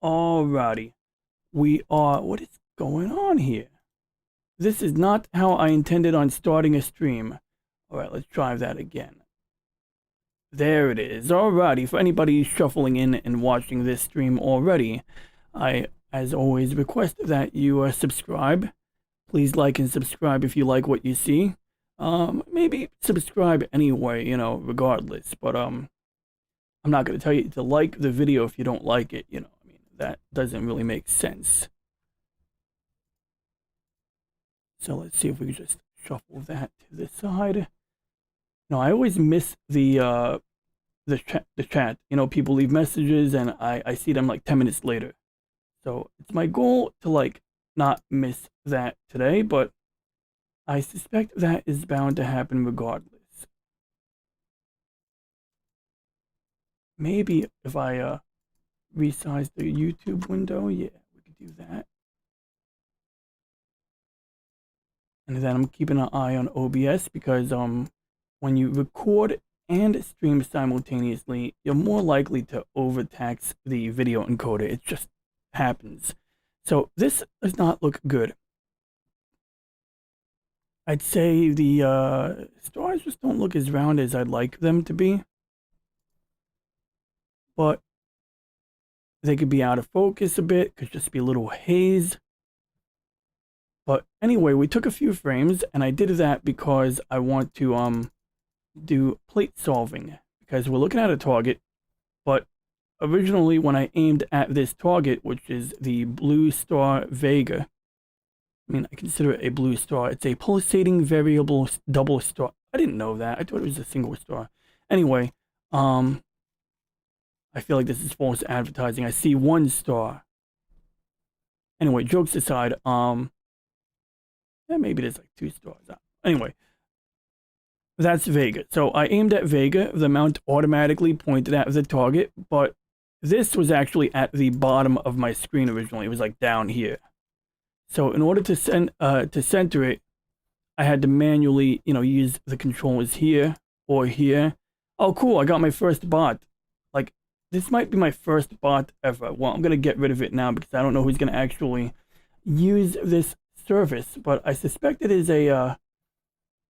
Alrighty. What is going on here? This is not how I intended on starting a stream. Alright, let's try that again. There it is. Alrighty, for anybody shuffling in and watching this stream already, I, as always, request that you subscribe. Please like and subscribe if you like what you see. Maybe subscribe anyway, regardless. But, I'm not going to tell you to like the video if you don't like it, that doesn't really make sense. So let's see if we can just shuffle that to the side. No, I always miss the chat. People leave messages and I see them like 10 minutes later. So it's my goal to not miss that today, but I suspect that is bound to happen regardless. Maybe if I resize the YouTube window, yeah, we could do that. And then I'm keeping an eye on OBS because when you record and stream simultaneously, you're more likely to overtax the video encoder. It just happens. So this does not look good. I'd say the stars just don't look as round as I'd like them to be. But they could be out of focus a bit, could just be a little haze. But anyway, we took a few frames, and I did that because I want to do plate solving, because we're looking at a target, but originally when I aimed at this target, which is the blue star Vega, I consider it a blue star. It's a pulsating variable double star. I didn't know that. I thought it was a single star. Anyway, I feel like this is false advertising. I see one star. Anyway, jokes aside, maybe there's like 2 stars. Anyway, that's Vega. So I aimed at Vega. The mount automatically pointed at the target, but this was actually at the bottom of my screen originally. It was like down here. So in order to center it, I had to manually, use the controllers here or here. Oh, cool! I got my first bot. This might be my first bot ever. Well, I'm gonna get rid of it now because I don't know who's gonna actually use this service, but I suspect it is a,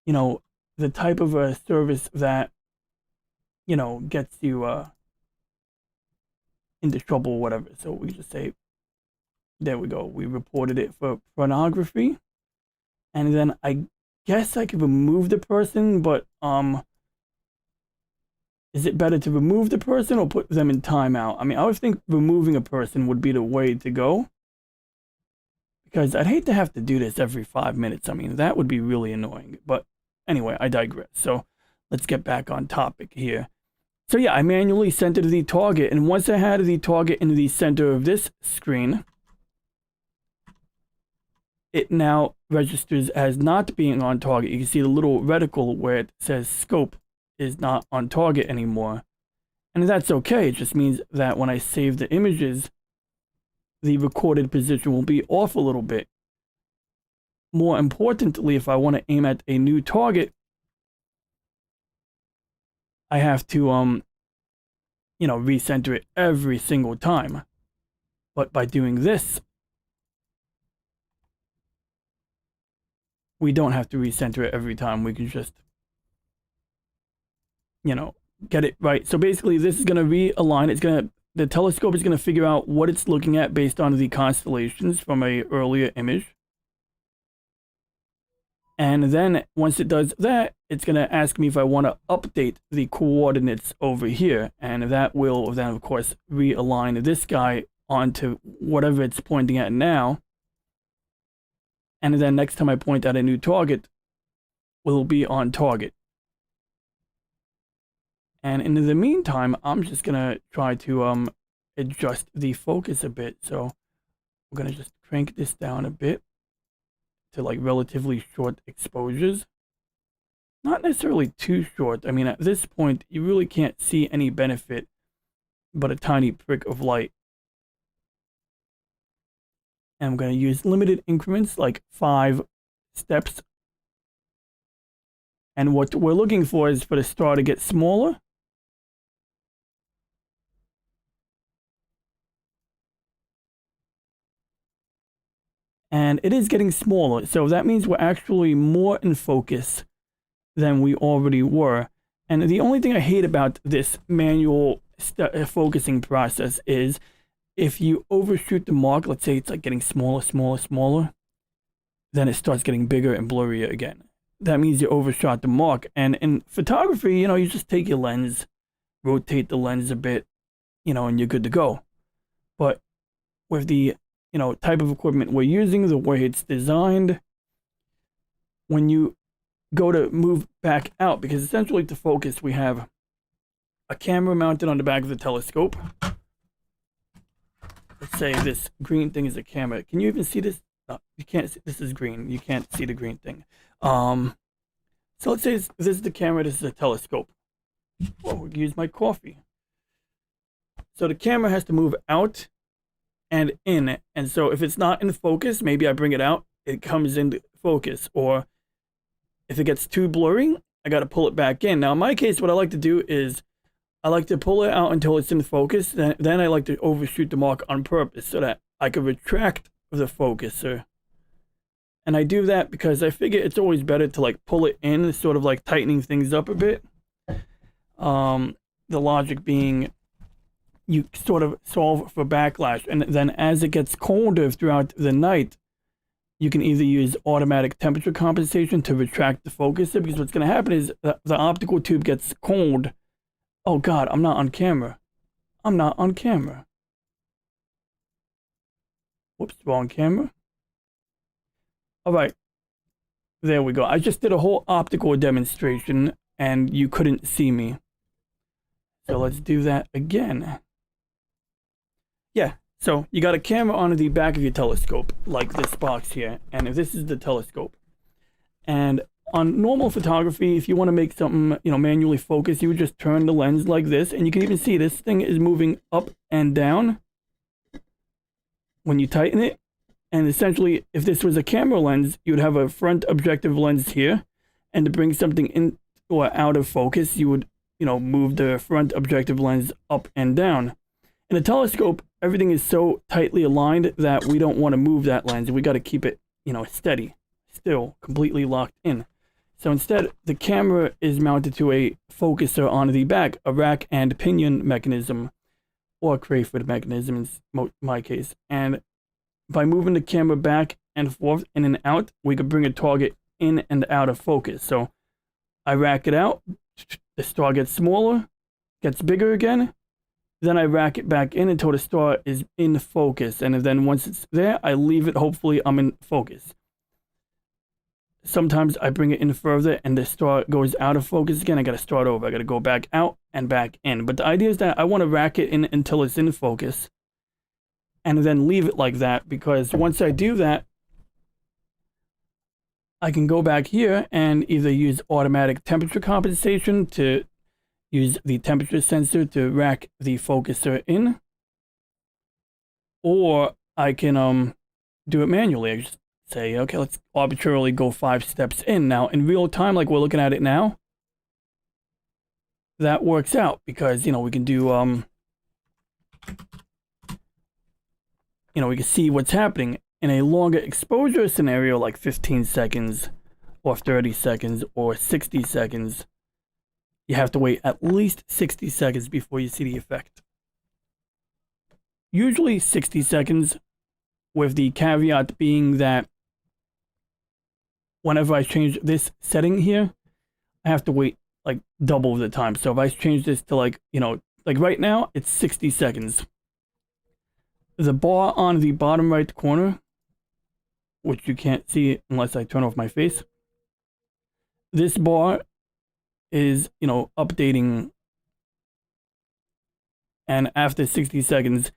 the type of a service that, gets you into trouble or whatever. So we just say, there we go. We reported it for pornography, and then I guess I could remove the person, but is it better to remove the person or put them in timeout? I would think removing a person would be the way to go. Because I'd hate to have to do this every 5 minutes. That would be really annoying. But anyway, I digress. So let's get back on topic here. So yeah, I manually centered the target. And once I had the target in the center of this screen, it now registers as not being on target. You can see the little reticle where it says scope is not on target anymore, and that's okay. It just means that when I save the images, the recorded position will be off a little bit. More importantly, if I want to aim at a new target, I have to recenter it every single time. But by doing this, we don't have to recenter it every time. We can just get it right. So basically this is going to realign. The telescope is going to figure out what it's looking at based on the constellations from a earlier image. And then once it does that, it's going to ask me if I want to update the coordinates over here. And that will then, of course, realign this guy onto whatever it's pointing at now. And then next time I point at a new target, will be on target. And in the meantime, I'm just going to try to adjust the focus a bit. So we're going to just crank this down a bit to relatively short exposures. Not necessarily too short. At this point, you really can't see any benefit but a tiny prick of light. And I'm going to use limited increments, like 5 steps. And what we're looking for is for the star to get smaller. and it is getting smaller. So that means we're actually more in focus than we already were. And the only thing I hate about this manual focusing process is if you overshoot the mark, let's say it's like getting smaller, smaller, smaller, then it starts getting bigger and blurrier again. That means you overshot the mark. And in photography, you know, you just take your lens, rotate the lens a bit, you know, and you're good to go. But with the, you know, type of equipment we're using, the way it's designed, when you go to move back out, because essentially to focus, we have a camera mounted on the back of the telescope. Let's say this green thing is a camera. Can you even see this? No, you can't see. This is green. You can't see the green thing. So let's say this is the camera, this is a telescope. Well, we can use my coffee. So the camera has to move out and in. And so if it's not in focus, maybe I bring it out, it comes into focus. Or if it gets too blurry, I got to pull it back in. Now, in my case, what I like to do is I like to pull it out until it's in focus. Then I like to overshoot the mark on purpose so that I can retract the focuser. And I do that because I figure it's always better to like pull it in, sort of like tightening things up a bit. The logic being you sort of solve for backlash. And then as it gets colder throughout the night, you can either use automatic temperature compensation to retract the focuser, because what's going to happen is the optical tube gets cold. Oh God, I'm not on camera. I'm not on camera. Whoops, wrong camera. All right, there we go. I just did a whole optical demonstration and you couldn't see me. So let's do that again. Yeah, so you got a camera on the back of your telescope, like this box here. And if this is the telescope. And on normal photography, if you want to make something, you know, manually focus, you would just turn the lens like this. And you can even see this thing is moving up and down when you tighten it. And essentially, if this was a camera lens, you would have a front objective lens here. And to bring something in or out of focus, you would, you know, move the front objective lens up and down. In a telescope, everything is so tightly aligned that we don't want to move that lens. We got to keep it, you know, steady, still completely locked in. So instead, the camera is mounted to a focuser on the back, a rack and pinion mechanism, or Crayford mechanism in my case. And by moving the camera back and forth, in and out, we could bring a target in and out of focus. So I rack it out, the star gets smaller, gets bigger again, then I rack it back in until the star is in focus. And then once it's there, I leave it, hopefully I'm in focus. Sometimes I bring it in further and the star goes out of focus again. I got to start over. I got to go back out and back in. But the idea is that I want to rack it in until it's in focus and then leave it like that, because once I do that, I can go back here and either use automatic temperature compensation to use the temperature sensor to rack the focuser in, or I can do it manually. I just say, okay, let's arbitrarily go 5 steps in. Now, in real time, like we're looking at it now, that works out because, you know, we can do, you know, we can see what's happening. In a longer exposure scenario, like 15 seconds or 30 seconds or 60 seconds, you have to wait at least 60 seconds before you see the effect. Usually 60 seconds, with the caveat being that whenever I change this setting here, I have to wait like double the time. So if I change this to like, you know, like right now, it's 60 seconds. The bar on the bottom right corner, which you can't see unless I turn off my face, this bar is, you know, updating, and after 60 seconds,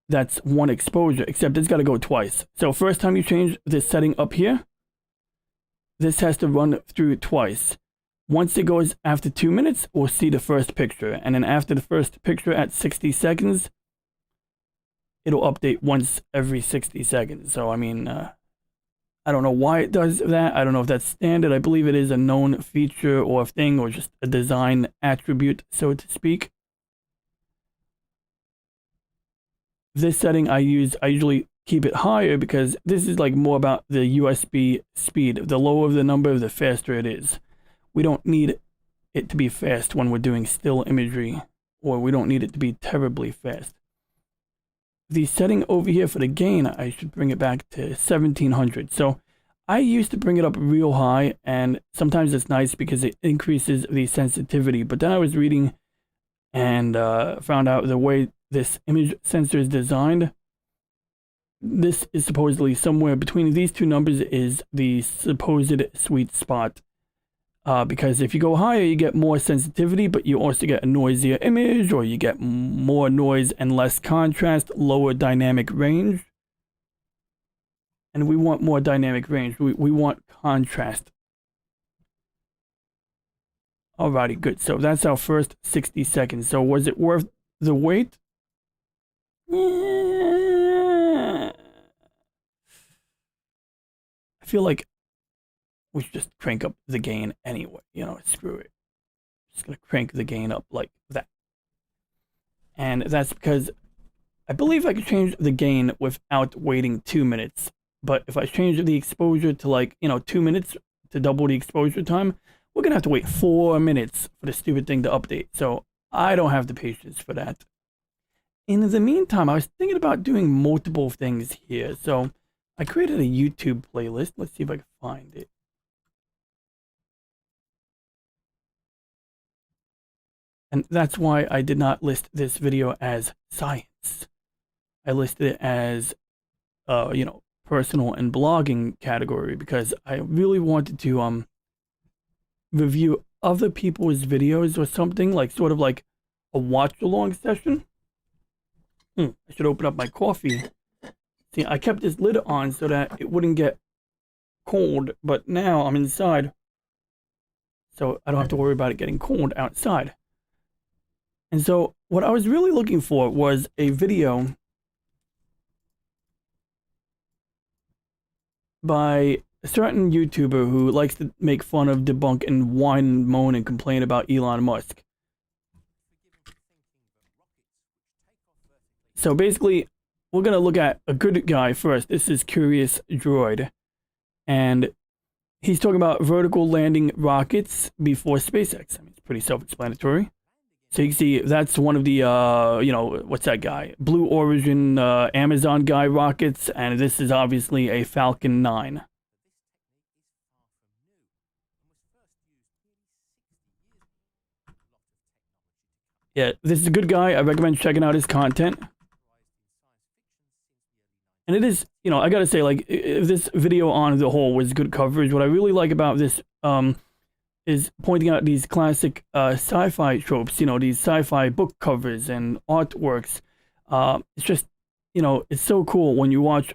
that's one exposure, except it's got to go twice. So first time you change this setting up here, this has to run through twice. Once it goes after 2 minutes, we'll see the first picture, and then after the first picture at 60 seconds, it'll update once every 60 seconds. So I mean, I don't know why it does that. I don't know if that's standard. I believe it is a known feature or thing, or just a design attribute, so to speak. This setting I usually keep it higher because this is like more about the USB speed. The lower the number, the faster it is. We don't need it to be fast when we're doing still imagery, or we don't need it to be terribly fast. The setting over here for the gain, I should bring it back to 1700. So I used to bring it up real high, and sometimes it's nice because it increases the sensitivity. But then I was reading and found out the way this image sensor is designed, this is supposedly somewhere between these two numbers is the supposed sweet spot. Because if you go higher, you get more sensitivity, but you also get a noisier image, or you get more noise and less contrast, lower dynamic range. And we want more dynamic range. We want contrast. Alrighty, good. So that's our first 60 seconds. So was it worth the wait? I feel like we should just crank up the gain anyway. You know, screw it. Just gonna crank the gain up like that. And that's because I believe I could change the gain without waiting 2 minutes. But if I change the exposure to, like, 2 minutes to double the exposure time, we're gonna have to wait 4 minutes for the stupid thing to update. So I don't have the patience for that. In the meantime, I was thinking about doing multiple things here. So I created a YouTube playlist. Let's see if I can find it. And that's why I did not list this video as science. I listed it as, personal and blogging category, because I really wanted to review other people's videos or something, like sort of like a watch-along session. I should open up my coffee. See, I kept this lid on so that it wouldn't get cold, but now I'm inside, so I don't have to worry about it getting cold outside. And so what I was really looking for was a video by a certain YouTuber who likes to make fun of, debunk, and whine and moan and complain about Elon Musk. So basically, we're going to look at a good guy first. This is Curious Droid. And he's talking about vertical landing rockets before SpaceX. I mean, it's pretty self-explanatory. So you can see that's one of the, what's that guy? Blue Origin Amazon guy rockets. And this is obviously a Falcon 9. Yeah, this is a good guy. I recommend checking out his content. And it is, I gotta say, like, if this video on the whole was good coverage, what I really like about this, is pointing out these classic sci-fi tropes, these sci-fi book covers and artworks. It's just, it's so cool when you watch,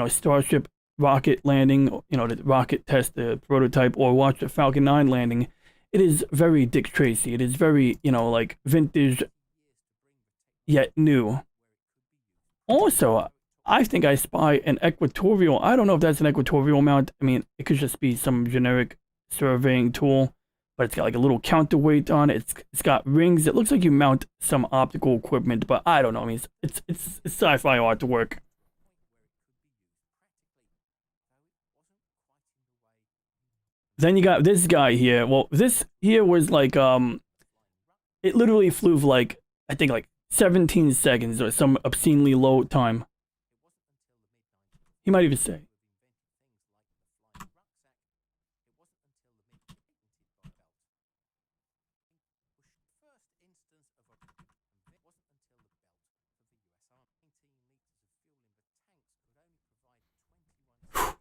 Starship rocket landing, the rocket test, the prototype, or watch the Falcon 9 landing. It is very Dick Tracy. It is very, like vintage, yet new. Also, I think I spy an equatorial. I don't know if that's an equatorial mount. I mean, it could just be some generic surveying tool, but it's got like a little counterweight on it. It's got rings. It looks like you mount some optical equipment, but I don't know. I mean, it's sci-fi artwork. Then you got this guy here. Well, this here was like it literally flew for like, I think, like 17 seconds or some obscenely low time. He might even say. Whew.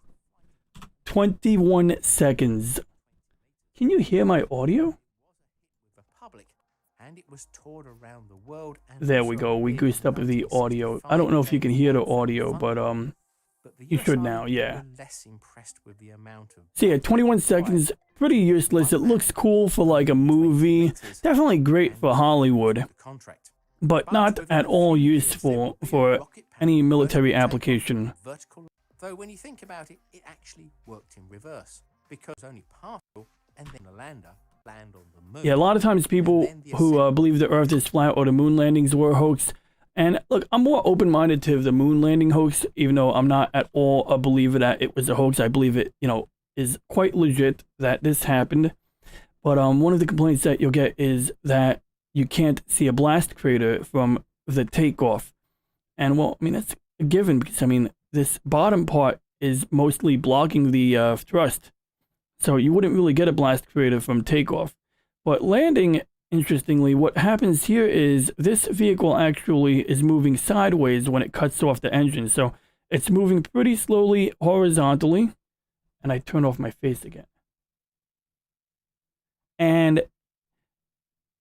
21 seconds. Can you hear my audio? There we go. We goosed up the audio. I don't know if you can hear the audio, but you should now, yeah. So yeah, 21 seconds, pretty useless. It looks cool for like a movie. Definitely great for Hollywood, but not at all useful for any military application. Though when you think about it, it actually worked in reverse, because only partial and then the lander land on the moon. Yeah, a lot of times people who believe the Earth is flat or the moon landings were a hoax And look, I'm more open-minded to the moon landing hoax, even though I'm not at all a believer that it was a hoax. I believe it, is quite legit that this happened. But one of the complaints that you'll get is that you can't see a blast crater from the takeoff. And well, I mean, that's a given because, I mean, this bottom part is mostly blocking the thrust. So you wouldn't really get a blast crater from takeoff. But landing, interestingly, what happens here is this vehicle actually is moving sideways when it cuts off the engine. So it's moving pretty slowly horizontally. And I turn off my face again. And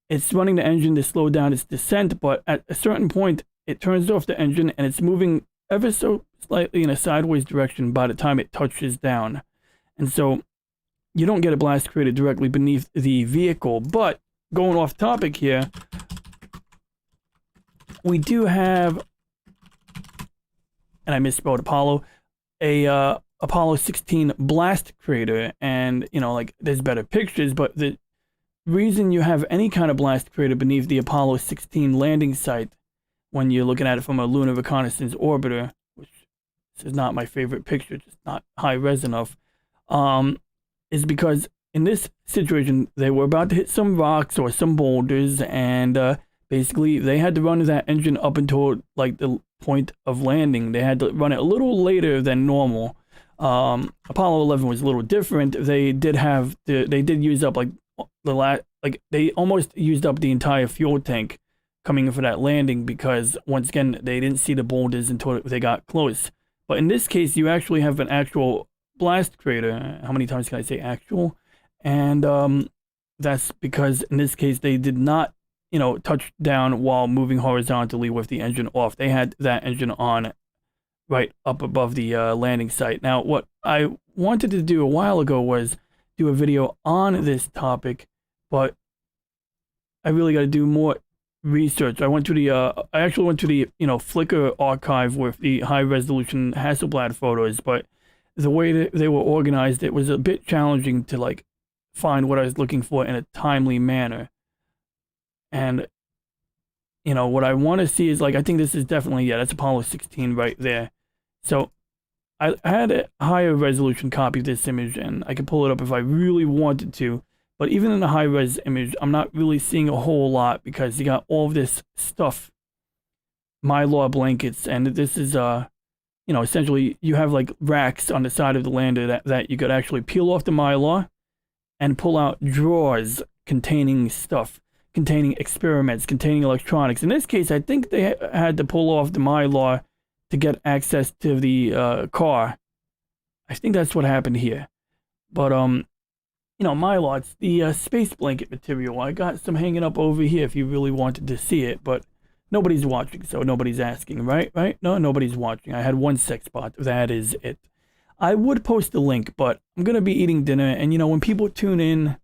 it's running the engine to slow down its descent, but at a certain point, it turns off the engine and it's moving ever so slightly in a sideways direction by the time it touches down. And so you don't get a blast crater directly beneath the vehicle. But going off topic here, we do have, and I misspelled Apollo, a Apollo 16 blast crater. And, there's better pictures, but the reason you have any kind of blast crater beneath the Apollo 16 landing site when you're looking at it from a lunar reconnaissance orbiter, which is not my favorite picture, just not high res enough, is because in this situation, they were about to hit some rocks or some boulders, and basically they had to run that engine up until like the point of landing. They had to run it a little later than normal. Apollo 11 was a little different. They did use up they almost used up the entire fuel tank coming in for that landing because, once again, they didn't see the boulders until they got close. But in this case, you actually have an actual blast crater. How many times can I say actual? And that's because in this case, they did not, touch down while moving horizontally with the engine off. They had that engine on right up above the landing site. Now, what I wanted to do a while ago was do a video on this topic, but I really got to do more research. I actually went to the Flickr archive with the high resolution Hasselblad photos, but the way that they were organized, it was a bit challenging to find what I was looking for in a timely manner. And what I want to see is I think this is definitely, that's Apollo 16 right there. So I had a higher resolution copy of this image, and I could pull it up if I really wanted to. But even in the high-res image, I'm not really seeing a whole lot because you got all of this stuff, Mylar blankets, and this is, essentially you have racks on the side of the lander that you could actually peel off the Mylar and pull out drawers containing stuff, containing experiments, containing electronics. In this case, I think they had to pull off the Mylar to get access to the car. I think that's what happened here. But, Mylar, it's the space blanket material. I got some hanging up over here if you really wanted to see it, but nobody's watching, so nobody's asking, right? No, nobody's watching. I had one sex bot. That is it. I would post a link, but I'm going to be eating dinner, and, when people tune in,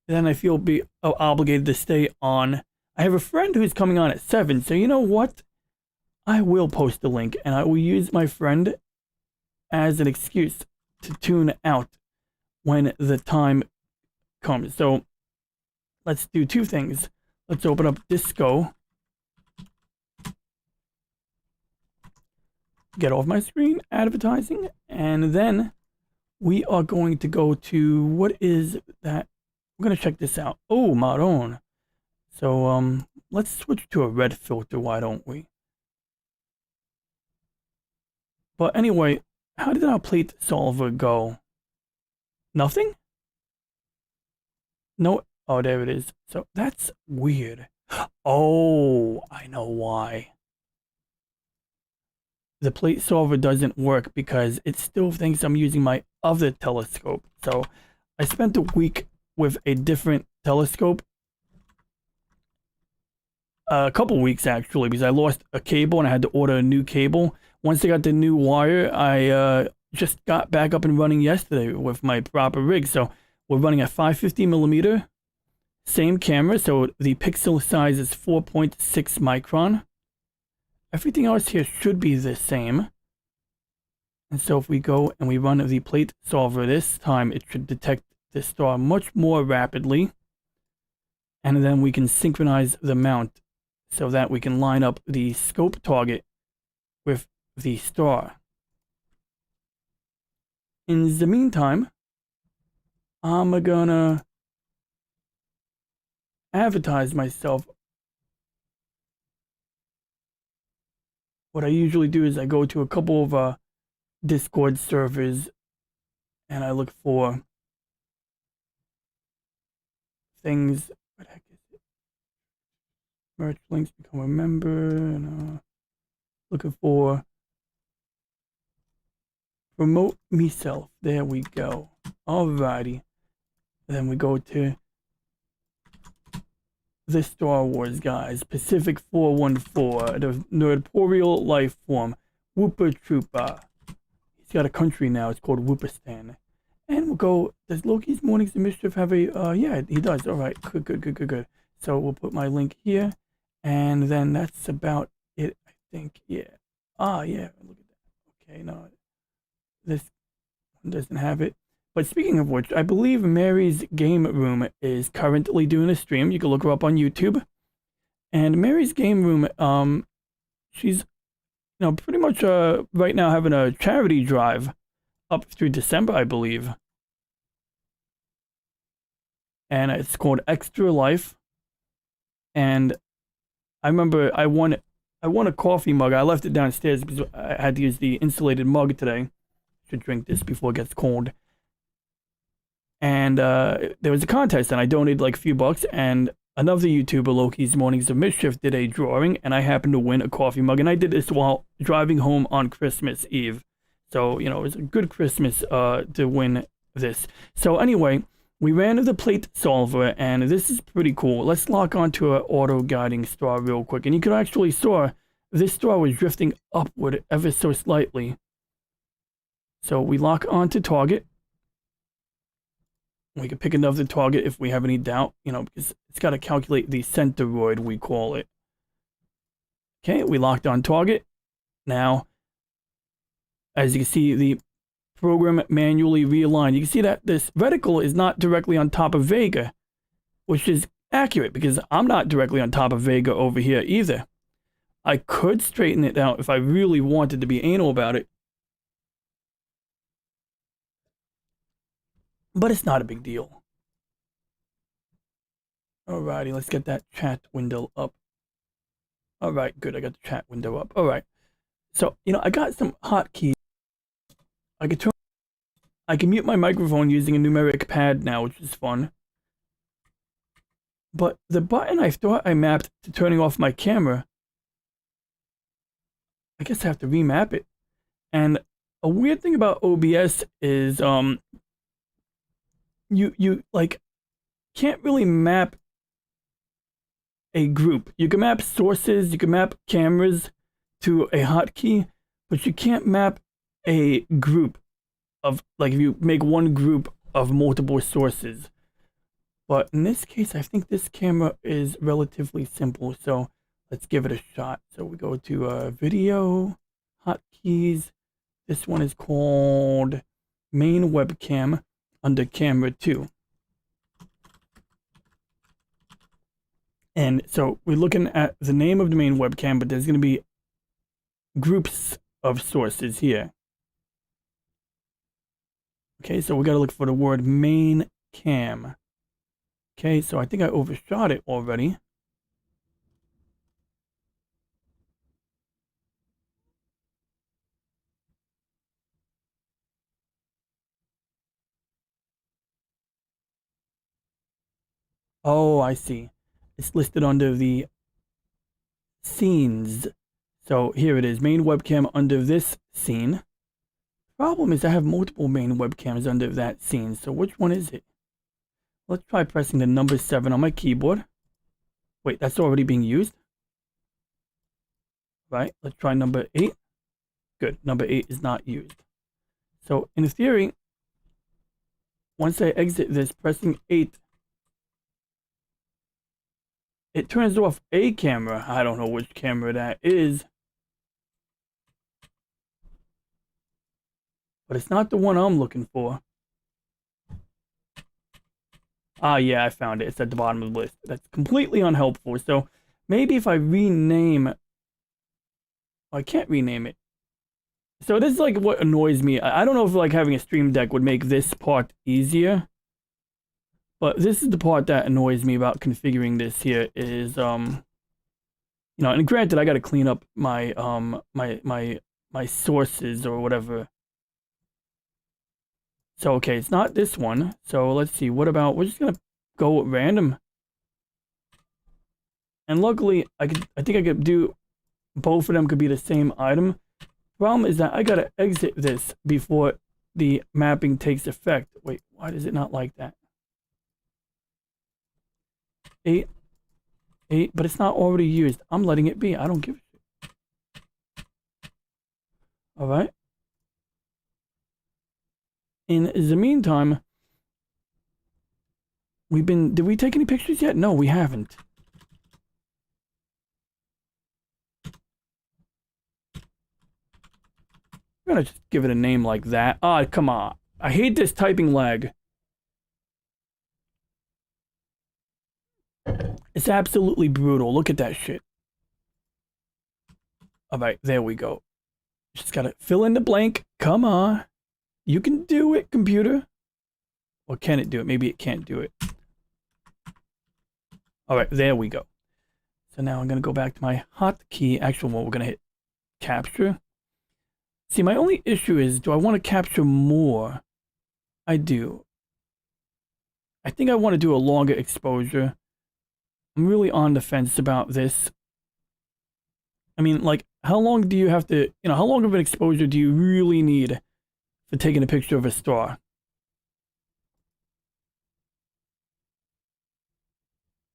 then I feel obligated to stay on. I have a friend who's coming on at 7, so you know what? I will post a link, and I will use my friend as an excuse to tune out when the time comes. So let's do two things. Let's open up Disco. Get off my screen, advertising, and then we are going to go to, what is that? We're going to check this out. Oh, Maron. So let's switch to a red filter, why don't we? But anyway, how did our plate solver go? Nothing? No. Oh, there it is. So that's weird. Oh, I know why. The plate solver doesn't work because it still thinks I'm using my other telescope. So I spent a week with a different telescope. A couple weeks actually, because I lost a cable and I had to order a new cable. Once I got the new wire, I just got back up and running yesterday with my proper rig. So we're running a 550mm, same camera. So the pixel size is 4.6 micron. Everything else here should be the same. And so if we go and we run the plate solver this time, it should detect the star much more rapidly. And then we can synchronize the mount. so that we can line up the scope target with the star. In the meantime, I'm gonna advertise myself. What I usually do is I go to a couple of Discord servers and I look for things. What the heck is it? Merch links, become a member, and looking for promote myself. There we go. Alrighty. Then we go to the Star Wars guys. Pacific 414, the Nerdporial life form. Whooper Trooper. He's got a country now. It's called Whooperstan. And we'll go, does Loki's Mornings of Mischief have a, yeah, he does. Alright, good. So we'll put my link here. And then that's about it, I think. Yeah. Yeah. Look at that. Okay, no. This one doesn't have it. But speaking of which, I believe Mary's Game Room is currently doing a stream. You can look her up on YouTube. And Mary's Game Room, she's, pretty much right now having a charity drive up through December, I believe. And it's called Extra Life. And I remember I won a coffee mug. I left it downstairs because I had to use the insulated mug today. Should drink this before it gets cold. And there was a contest, and I donated like a few bucks, and another YouTuber, Loki's Mornings of Mischief, did a drawing, and I happened to win a coffee mug, and I did this while driving home on Christmas Eve. So, it was a good Christmas to win this. So anyway, we ran to the plate solver, and this is pretty cool. Let's lock onto an auto-guiding star real quick, and you can actually saw this star was drifting upward ever so slightly. So we lock onto target. We can pick another target if we have any doubt, because it's got to calculate the centroid, we call it. Okay, we locked on target. Now, as you can see, the program manually realigned. You can see that this reticle is not directly on top of Vega, which is accurate because I'm not directly on top of Vega over here either. I could straighten it out if I really wanted to be anal about it. But it's not a big deal. Alrighty, let's get that chat window up. Alright, good. I got the chat window up. Alright. So, I got some hotkeys. I can mute my microphone using a numeric pad now, which is fun. But the button I thought I mapped to turning off my camera, I guess I have to remap it. And a weird thing about OBS is, you like can't really map a group. You can map sources, you can map cameras to a hotkey, but you can't map a group of, like, if you make one group of multiple sources. But in this case, I think this camera is relatively simple, so let's give it a shot. So we go to video, hotkeys. This one is called main webcam under camera 2. And so we're looking at the name of the main webcam, but there's going to be groups of sources here. Okay, so we got to look for the word main cam. Okay, so I think I overshot it already. Oh, I see. It's listed under the scenes. So here it is, main webcam under this scene. Problem is I have multiple main webcams under that scene. So which one is it? Let's try pressing the number 7 on my keyboard. Wait, that's already being used? Right, let's try number 8. Good, number 8 is not used. So in theory, once I exit this, pressing 8, it turns off a camera. I don't know which camera that is. But it's not the one I'm looking for. Ah, yeah, I found it. It's at the bottom of the list. That's completely unhelpful. So maybe if I rename, oh, I can't rename it. So this is like what annoys me. I don't know if like having a stream deck would make this part easier. But this is the part that annoys me about configuring this here is, you know, and granted, I got to clean up my, my sources or whatever. So, okay, it's not this one. So let's see. What about, we're just going to go at random. And luckily, I think I could do, both of them could be the same item. Problem is that I got to exit this before the mapping takes effect. Wait, why does it not like that? 8, but it's not already used. I'm letting it be. I don't give a shit. All right. In the meantime, did we take any pictures yet? No, we haven't. We're gonna just give it a name like that. Ah, come on. I hate this typing lag. It's absolutely brutal. Look at that shit. All right, there we go. Just gotta fill in the blank. Come on. You can do it, computer. Or can it do it? Maybe it can't do it. All right, there we go. So now I'm gonna go back to my hotkey. Actually, we're gonna hit capture. See, my only issue is, do I want to capture more? I do. I think I want to do a longer exposure. I'm really on the fence about this. I mean, like, how long do you have to, you know, how long of an exposure do you really need for taking a picture of a star?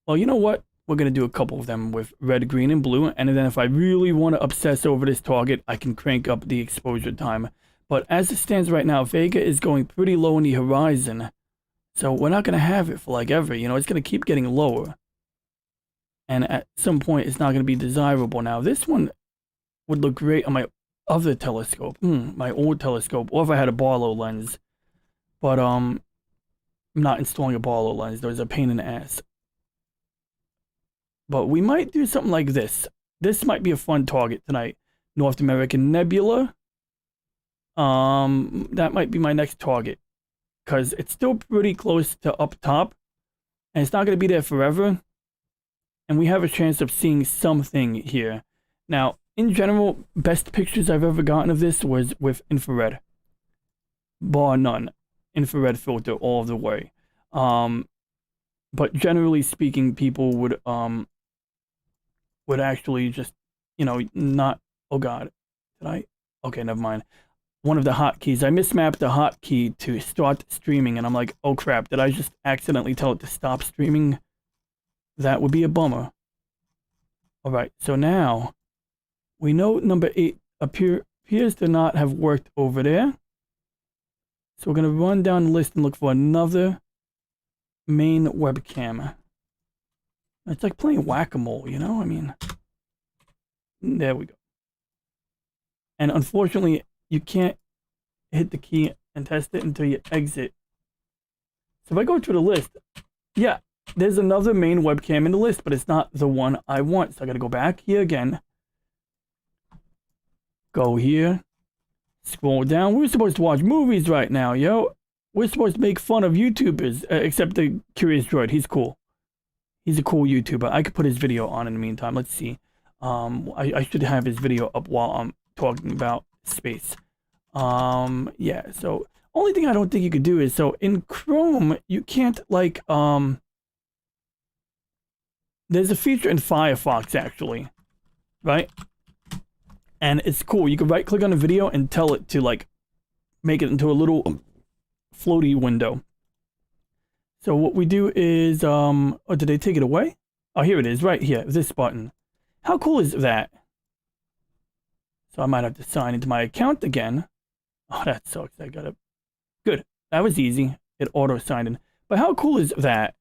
Well, you know what? We're going to do a couple of them with red, green, and blue. And then if I really want to obsess over this target, I can crank up the exposure time. But as it stands right now, Vega is going pretty low in the horizon. So we're not going to have it for like ever. You know, it's going to keep getting lower. And at some point, it's not going to be desirable. Now, this one would look great on my other telescope. My old telescope. Or if I had a Barlow lens. But, I'm not installing a Barlow lens. There's a pain in the ass. But we might do something like this. This might be a fun target tonight. North American Nebula. That might be my next target. Because it's still pretty close to up top. And it's not going to be there forever. And we have a chance of seeing something here. Now, in general, best pictures I've ever gotten of this was with infrared. Bar none. Infrared filter all the way. But generally speaking, people would actually just, you know, not, oh god, did I? Okay, never mind. One of the hotkeys, I mismapped the hotkey to start streaming, and I'm like, oh crap, did I just accidentally tell it to stop streaming? That would be a bummer. Alright, so now, we know number 8 appears to not have worked over there. So we're going to run down the list and look for another main webcam. It's like playing whack-a-mole, you know? I mean, there we go. And unfortunately, you can't hit the key and test it until you exit. So if I go through the list, yeah, there's another main webcam in the list, but it's not the one I want. So I got to go back here again. Go here. Scroll down. We're supposed to watch movies right now, yo. We're supposed to make fun of YouTubers, except the Curious Droid. He's cool. He's a cool YouTuber. I could put his video on in the meantime. Let's see. I should have his video up while I'm talking about space. Yeah, so only thing I don't think you could do is, so in Chrome, you can't like, there's a feature in Firefox actually, right? And it's cool. You can right click on a video and tell it to like make it into a little floaty window. So what we do is, oh, did they take it away? Oh, here it is, right here, this button. How cool is that? So I might have to sign into my account again. Oh, that sucks. I gotta, good. That was easy. It auto signed in. But how cool is that?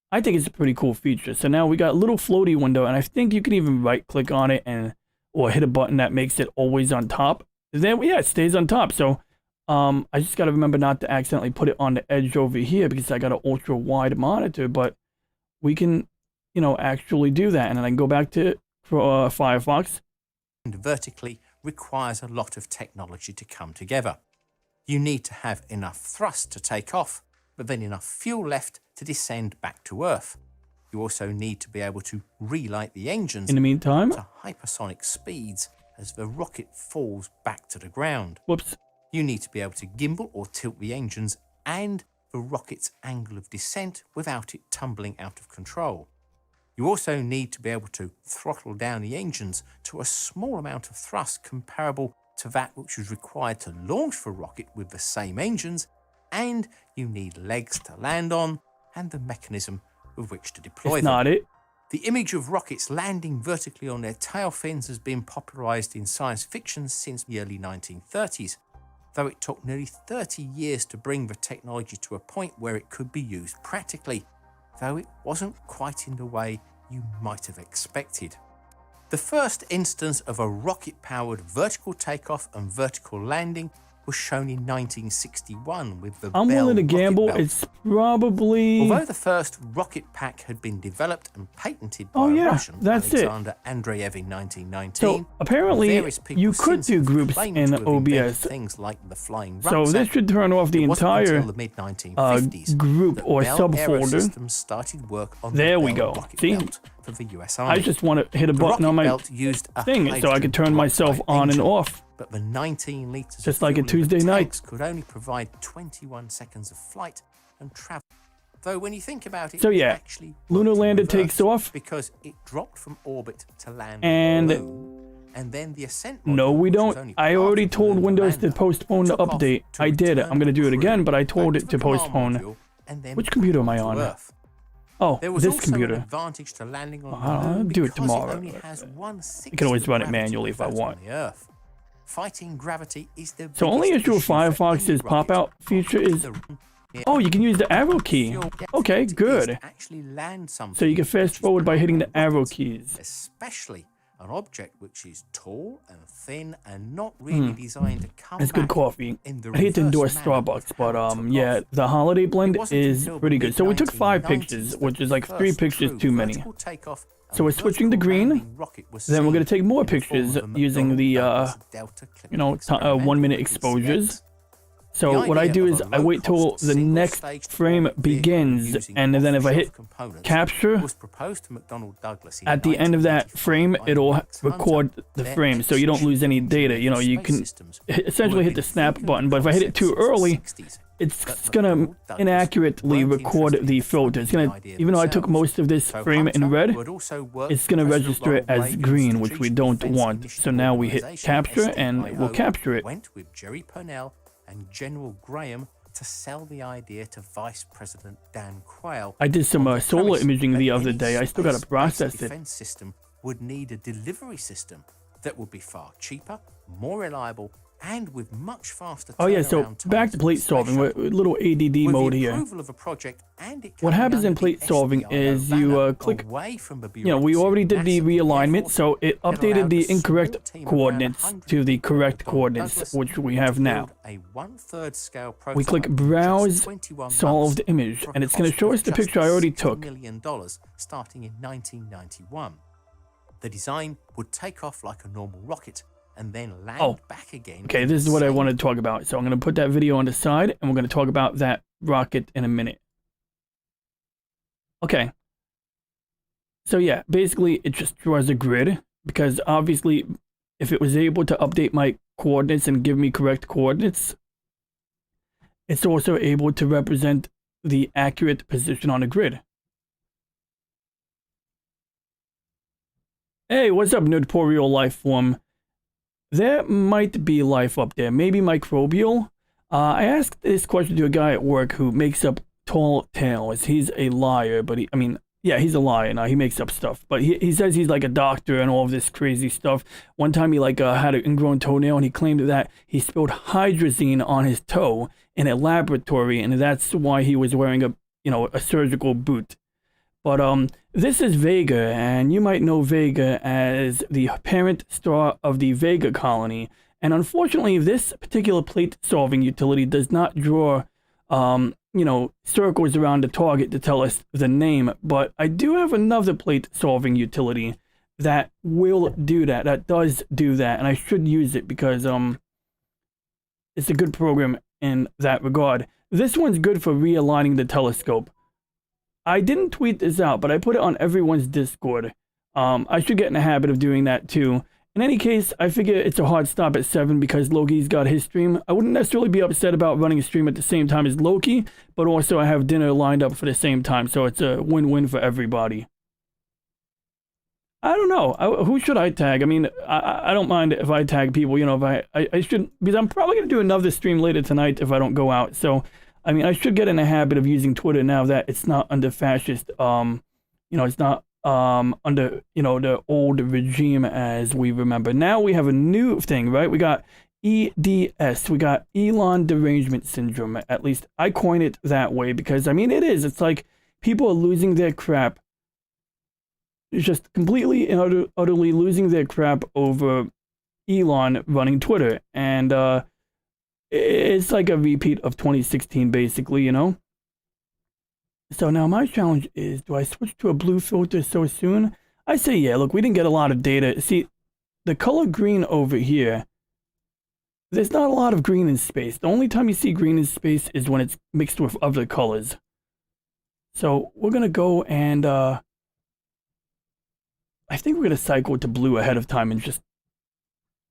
I think it's a pretty cool feature. So now we got a little floaty window, and I think you can even right click on it and, or hit a button that makes it always on top. Then, yeah, it stays on top. So I just got to remember not to accidentally put it on the edge over here because I got an ultra wide monitor, but we can actually do that. And then I can go back to Firefox. And vertically requires a lot of technology to come together. You need to have enough thrust to take off, but then enough fuel left to descend back to Earth. You also need to be able to relight the engines In the meantime, to hypersonic speeds as the rocket falls back to the ground. whoops. You need to be able to gimbal or tilt the engines and the rocket's angle of descent without it tumbling out of control. You also need to be able to throttle down the engines to a small amount of thrust comparable to that which was required to launch the rocket with the same engines, and you need legs to land on and the mechanism with which to deploy It's them. not it. The image of rockets landing vertically on their tail fins has been popularized in science fiction since the early 1930s, though it took nearly 30 years to bring the technology to a point where it could be used practically, though it wasn't quite in the way you might have expected. The first instance of a rocket-powered vertical takeoff and vertical landing was shown in 1961 with the I'm Bell willing to rocket gamble belt. it's probably... Although the first rocket pack had been developed and patented by Oh, yeah, a Russian, that's it. Alexander Andreev in 1919, So apparently various people you could since do have groups claimed in to have invented OBS. things like the flying So rucksack. this should turn off the It wasn't entire until the mid-1950s group that or Bell subfolder. Aerosystems started work on There the we Bell go. rocket See? belt for the US I Army. just want to hit a The button on rocket my belt used a thing so I hydrogen could turn myself peroxide on and engine, off. but the 19 litres Just of like a fuel in the Tuesday night. tanks could only provide 21 seconds of flight and travel. Though when you think about it, So yeah, it actually lunar worked in lander reverse takes off. because it dropped from orbit to land And on the moon, and then the ascent no, module, we which was don't. only I part already of the told lunar Windows to lander, postpone the took off update. to I did. return I'm going to do it the again, but I crew told back it the to command postpone. module and then Which computer am I to on? Earth. Oh, There was this also an computer. advantage to landing on I'll the moon do it because tomorrow. It only has 1/6 I can always the run it gravity manually if I of that want. on the Earth. Fighting gravity is the So only biggest issue of issue for Firefox's any rocket pop-out feature on is... the moon. Oh, you can use the arrow key. Fuel Okay, is good. to actually land something So you can which fast is forward by hitting the powered by arrow rockets, keys. especially an object which is tall and thin and not really designed to come It's good back coffee. in the I hate to endorse reverse manner Starbucks, of but how it took yeah, off. the holiday blend It wasn't is until the pretty good. So we took 5 mid-1990s pictures, that which is the like 3 first pictures true too many. vertical takeoff and So we're switching to vertical green. landing rocket was Then we're going to seen take more in the form pictures of a using the, McDonnell-Douglas Delta clip 1-minute experiment exposures. with So The what I idea do of is a I wait till low-cost, the next single-stage frame orbit vehicle begins, using and then if I hit off-the-shelf components capture, was proposed to McDonnell Douglas in at the end of that 1985 frame, by it'll Max Hunter, record the their frame, so you don't lose any data. You know, you space can systems essentially who hit the have been snap thinking button, of but if I hit it too concepts early, since the 60s. it's But gonna McDonnell Douglas inaccurately weren't record interested the in filter. It's funding gonna, the idea even though I took themselves. most of this So frame in Hunter, red, who had also worked it's for gonna President register it Ronald as Reagan's green, which we Strategic don't Defense want. Initiative So now we hit Organization, capture, and we'll SDIO, capture it. went with Jerry Pournelle and General Graham to sell the idea to Vice President Dan Quayle. I did some on the solar premise imaging that the other any day. I still gotta space-based process it. defense system would need a delivery system that would be far cheaper, more reliable, and with much faster Oh yeah, so turnaround times back to than plate space solving. We're shuttle. a little ADD With mode the here. approval of a project and it What coming happens in under plate the solving SDIO is you banner, click, away from the you know, we bureaucracy already of did the NASA and the Air realignment, Force, so it updated allowed the a small incorrect team of around coordinates 100 to the people correct at McDonnell coordinates, Douglas which we to have now. build a 1/3 scale We click prototype in just browse 21 solved months image, for a and it's going to cost show of us the just picture I already $60 took. million starting in 1991. The design would take off like a normal rocket and then land back again. Okay, in this is the what I same wanted to talk about. So I'm going to put that video on the side, and we're going to talk about that rocket in a minute. Okay. So yeah, basically it just draws a grid, because obviously if it was able to update my coordinates and give me correct coordinates, it's also able to represent the accurate position on a grid. Hey, what's up, Nerdporeal life form? There might be life up there, maybe microbial. I asked this question to a guy at work who makes up tall tales. He's a liar, but he's a liar now. He makes up stuff, but he says he's like a doctor and all of this crazy stuff. One time he had an ingrown toenail, and he claimed that he spilled hydrazine on his toe in a laboratory, and that's why he was wearing a surgical boot. But this is Vega, and you might know Vega as the parent star of the Vega colony. And unfortunately, this particular plate solving utility does not draw you know, circles around the target to tell us the name, but I do have another plate solving utility that will do that, that does do that, and I should use it because it's a good program in that regard. This one's good for realigning the telescope. I didn't tweet this out, but I put it on everyone's Discord. I should get in the habit of doing that too. In any case, I figure it's a hard stop at 7 because Loki's got his stream. I wouldn't necessarily be upset about running a stream at the same time as Loki, but also I have dinner lined up for the same time, so it's a win-win for everybody. I don't know. Who should I tag? I mean, I don't mind if I tag people, you know, if I should, because I'm probably going to do another stream later tonight if I don't go out. So, I mean, I should get in the habit of using Twitter now that it's not under fascist, you know, it's not under, you know, the old regime as we remember. Now we have a new thing, right? We got EDS, we got Elon derangement syndrome. At least I coin it that way because, I mean, it is. It's like people are losing their crap. It's just completely and utterly losing their crap over Elon running Twitter. And it's like a repeat of 2016, basically, you know? So now my challenge is, do I switch to a blue filter so soon? I say yeah. Look, we didn't get a lot of data. See, the color green over here, there's not a lot of green in space. The only time you see green in space is when it's mixed with other colors. So we're going to go and... I think we're going to cycle to blue ahead of time and just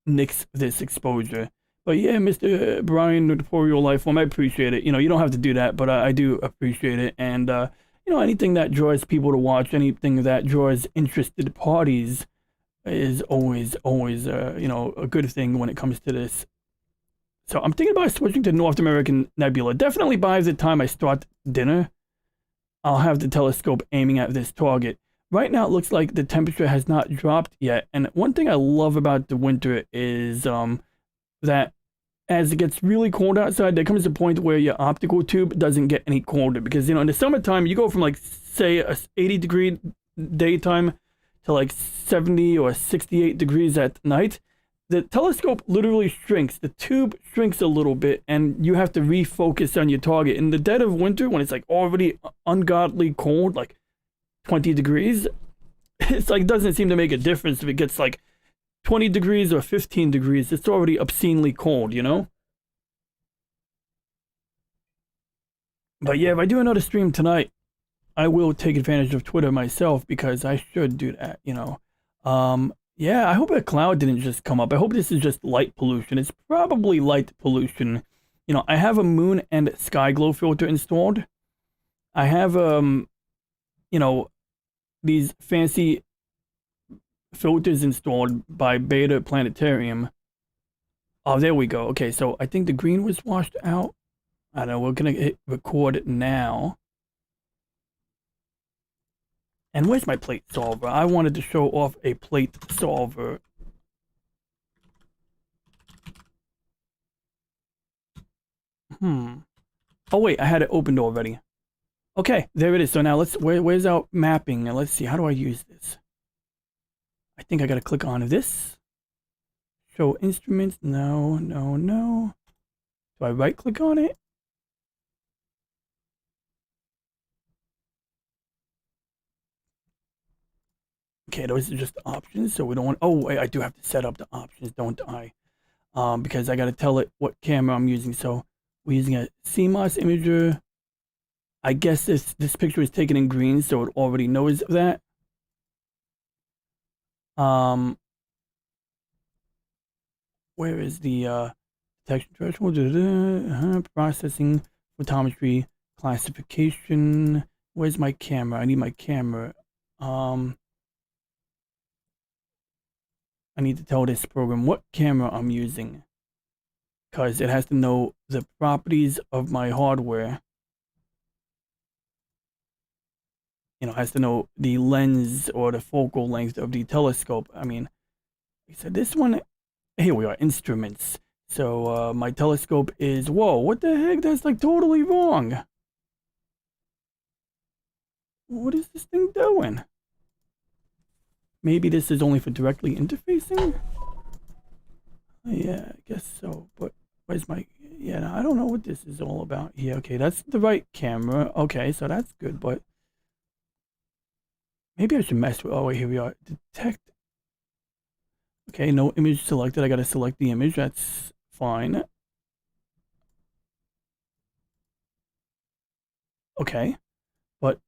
nix this exposure. But yeah, Mr. Brian, Notorial Lifeform, I appreciate it. You know, you don't have to do that, but I do appreciate it. And, you know, anything that draws people to watch, anything that draws interested parties is always, you know, a good thing when it comes to this. So I'm thinking about switching to North American Nebula. Definitely by the time I start dinner, I'll have the telescope aiming at this target. Right now, it looks like the temperature has not dropped yet. And one thing I love about the winter is that as it gets really cold outside, there comes a point where your optical tube doesn't get any colder. Because, you know, in the summertime, you go from, like, say, a 80-degree daytime to, like, 70 or 68 degrees at night. The telescope literally shrinks. The tube shrinks a little bit, and you have to refocus on your target. In the dead of winter, when it's, like, already ungodly cold, like, 20 degrees, it's like doesn't seem to make a difference if it gets like 20 degrees or 15 degrees. It's already obscenely cold, you know? But yeah, if I do another stream tonight, I will take advantage of Twitter myself because I should do that, you know? Yeah, I hope a cloud didn't just come up. I hope this is just light pollution. It's probably light pollution. You know, I have a moon and sky glow filter installed. I have, you know, these fancy filters installed by Beta Planetarium. Oh, there we go. Okay, so I think the green was washed out. I don't know, we're gonna hit record now. And where's my plate solver? I wanted to show off a plate solver. Oh wait, I had it opened already. Okay, there it is. So now where's our mapping? And let's see, how do I use this? I think I gotta click on this. Show instruments. No. Do I right click on it? Okay, those are just options. So we don't want, oh wait, I do have to set up the options, don't I? Because I gotta tell it what camera I'm using. So we're using a CMOS imager. I guess this picture is taken in green, so it already knows that. Where is the detection threshold? Processing, photometry, classification. Where's my camera? I need my camera. I need to tell this program what camera I'm using, because it has to know the properties of my hardware. You know, has to know the lens or the focal length of the telescope. I mean, like I said, this one, here we are, instruments. So my telescope is, whoa, what the heck? That's like totally wrong. What is this thing doing? Maybe this is only for directly interfacing? Yeah, I guess so. But where's my, yeah, no, I don't know what this is all about here. Okay, that's the right camera. Okay, so that's good, but maybe I should mess with, oh, wait, here we are. Detect. Okay, no image selected. I gotta select the image. That's fine. Okay, but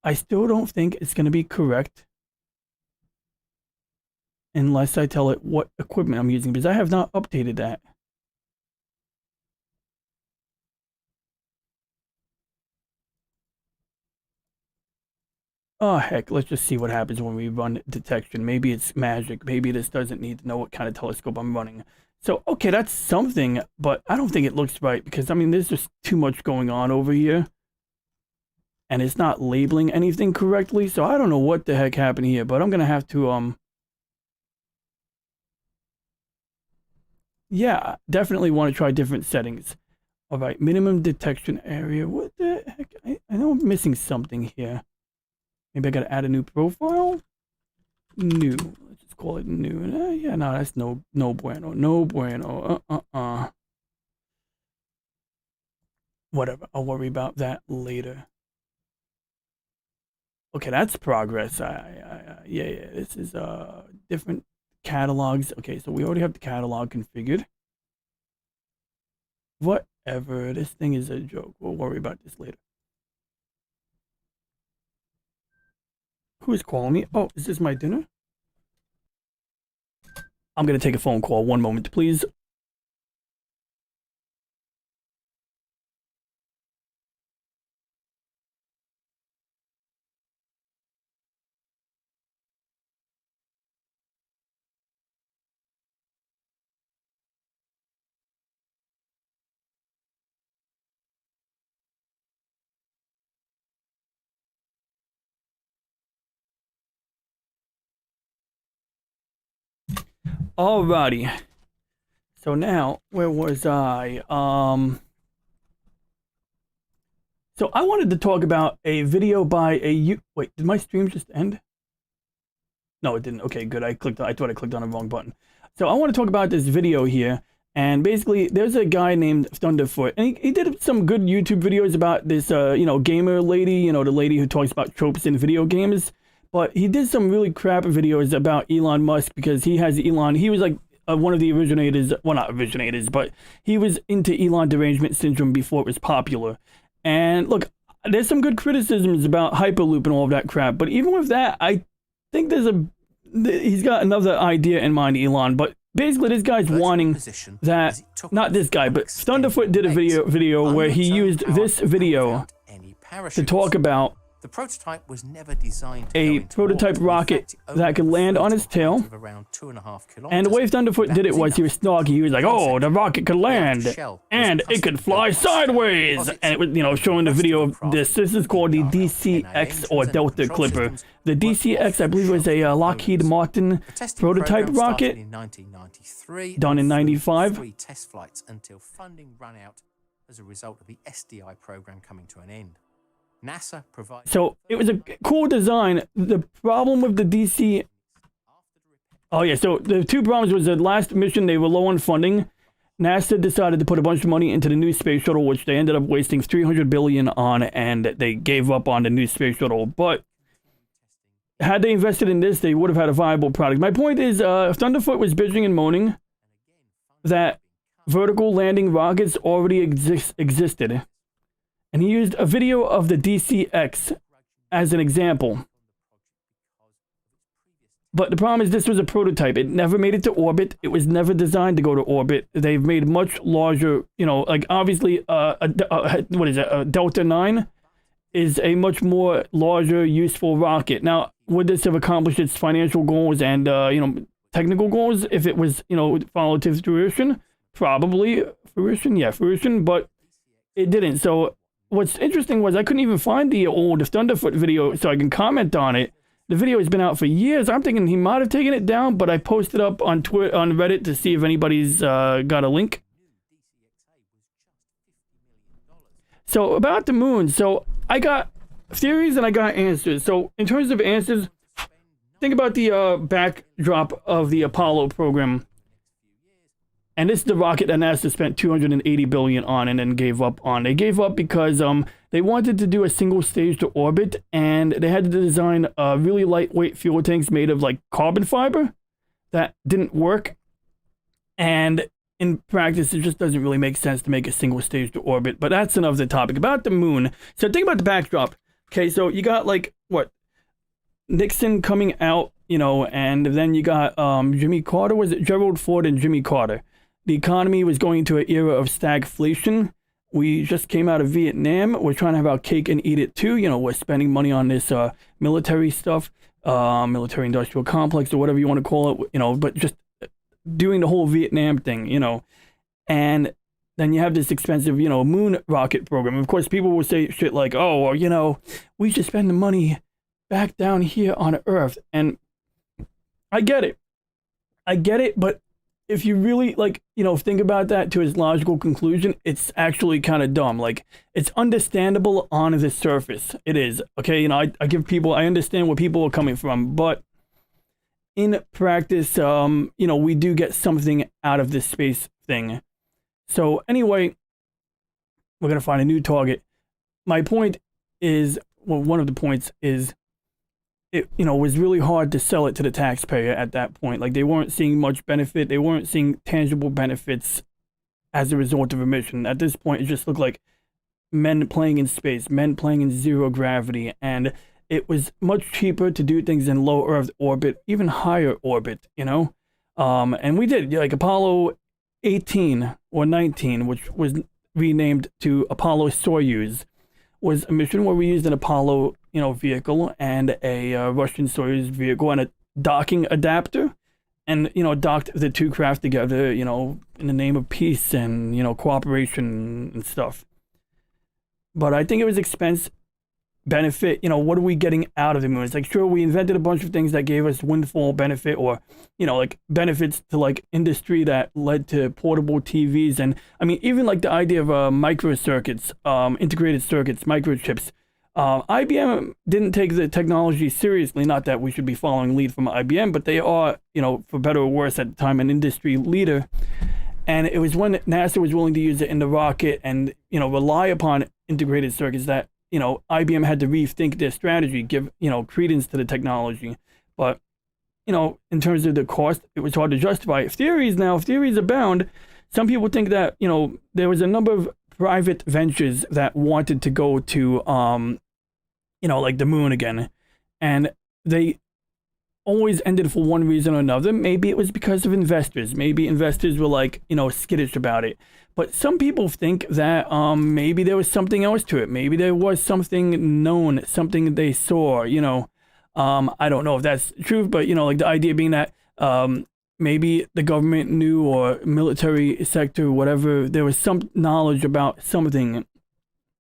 I still don't think it's gonna be correct unless I tell it what equipment I'm using, because I have not updated that. Oh, heck, let's just see what happens when we run detection. Maybe it's magic. Maybe this doesn't need to know what kind of telescope I'm running. So, okay, that's something, but I don't think it looks right because, I mean, there's just too much going on over here. And it's not labeling anything correctly, so I don't know what the heck happened here, but I'm going to have to, yeah, definitely want to try different settings. All right, minimum detection area. What the heck? I know I'm missing something here. Maybe I gotta add a new profile? New. Let's just call it new. Yeah, no, that's no bueno. No bueno. Whatever. I'll worry about that later. Okay, that's progress. Yeah. This is different catalogs. Okay, so we already have the catalog configured. Whatever. This thing is a joke. We'll worry about this later. Who is calling me? Oh, is this my dinner? I'm gonna take a phone call. One moment, please. Alrighty. So now, where was I? So I wanted to talk about a video by a wait, did my stream just end? No, it didn't. Okay, good. I thought I clicked on the wrong button. So I want to talk about this video here. And basically, there's a guy named Thunderfoot, and he did some good YouTube videos about this, gamer lady, the lady who talks about tropes in video games. But he did some really crap videos about Elon Musk because he was like one of the originators, well, not originators, but he was into Elon derangement syndrome before it was popular. And look, there's some good criticisms about Hyperloop and all of that crap, but even with that, I think he's got another idea in mind, Elon, but basically this guy's wanting that, not this guy, but Thunderfoot did a video where he used this video to talk about the prototype was never designed to a prototype rocket that could land on its tail. And the way Thunderfoot did it was he was snarky. He was like, "Oh, the rocket could land and it could fly sideways." And it was, showing the video of this. This is called the DCX or Delta Clipper. The DCX, I believe, was a Lockheed Martin prototype rocket done in '95. 3 test flights until funding ran out as a result of the SDI program coming to an end. NASA provides. So it was a cool design. The problem with the DC. Oh yeah, so the two problems was the last mission they were low on funding. NASA decided to put a bunch of money into the new space shuttle, which they ended up wasting $300 billion on, and they gave up on the new space shuttle. But had they invested in this, they would have had a viable product. My point is, Thunderfoot was bitching and moaning that vertical landing rockets already existed. And he used a video of the DCX as an example. But the problem is this was a prototype. It never made it to orbit. It was never designed to go to orbit. They've made much larger, like obviously, what is it? A Delta 9 is a much more larger, useful rocket. Now, would this have accomplished its financial goals and, technical goals if it was, followed to fruition? Probably. Fruition? Yeah, fruition. But it didn't. So what's interesting was I couldn't even find the old Thunderfoot video so I can comment on it. The video has been out for years. I'm thinking he might have taken it down, but I posted up on Reddit to see if anybody's got a link. So about the moon. So I got theories and I got answers. So in terms of answers, think about the backdrop of the Apollo program. And this is the rocket that NASA spent 280 billion on and then gave up on. They gave up because they wanted to do a single stage to orbit, and they had to design really lightweight fuel tanks made of like carbon fiber. That didn't work, and in practice, it just doesn't really make sense to make a single stage to orbit. But that's another topic. About the moon. So think about the backdrop. Okay, so you got like what, Nixon coming out, you know, and then you got Jimmy Carter. Was it Gerald Ford and Jimmy Carter? The economy was going into an era of stagflation. We just came out of Vietnam. We're trying to have our cake and eat it too. You know, we're spending money on this military stuff, military industrial complex or whatever you want to call it, you know, but just doing the whole Vietnam thing, you know. And then you have this expensive, you know, moon rocket program. Of course, people will say shit like, oh, well, you know, we should spend the money back down here on Earth. And I get it. I get it, but if you really, like, you know, think about that to its logical conclusion, it's actually kind of dumb. Like, it's understandable on the surface. It is. Okay, you know, I understand where people are coming from, but in practice, you know, we do get something out of this space thing. So anyway, we're going to find a new target. My point is, well, one of the points is, it, you know, was really hard to sell it to the taxpayer at that point. Like, they weren't seeing much benefit. They weren't seeing tangible benefits as a result of a mission. At this point, it just looked like men playing in space, men playing in zero gravity. And it was much cheaper to do things in low Earth orbit, even higher orbit, you know? And we did, like, Apollo 18 or 19, which was renamed to Apollo Soyuz, was a mission where we used an Apollo, you know, vehicle and a Russian Soyuz vehicle and a docking adapter, and, you know, docked the two craft together, you know, in the name of peace and, you know, cooperation and stuff. But I think it was expense benefit. You know, what are we getting out of the moon? It's like, sure, we invented a bunch of things that gave us windfall benefit, or, you know, like benefits to like industry that led to portable TVs. And I mean, even like the idea of microcircuits, integrated circuits, microchips. IBM didn't take the technology seriously. Not that we should be following lead from IBM, but they are, you know, for better or worse at the time, an industry leader. And it was when NASA was willing to use it in the rocket and, you know, rely upon integrated circuits that, you know, IBM had to rethink their strategy, give, you know, credence to the technology. But, you know, in terms of the cost, it was hard to justify. Theories abound. Some people think that, you know, there was a number of private ventures that wanted to go to, you know, like the moon again. And they always ended for one reason or another. Maybe it was because of investors. Maybe investors were like, you know, skittish about it. But some people think that maybe there was something else to it. Maybe there was something known, something they saw, you know. I don't know if that's true, but, you know, like the idea being that maybe the government knew, or military sector, whatever, there was some knowledge about something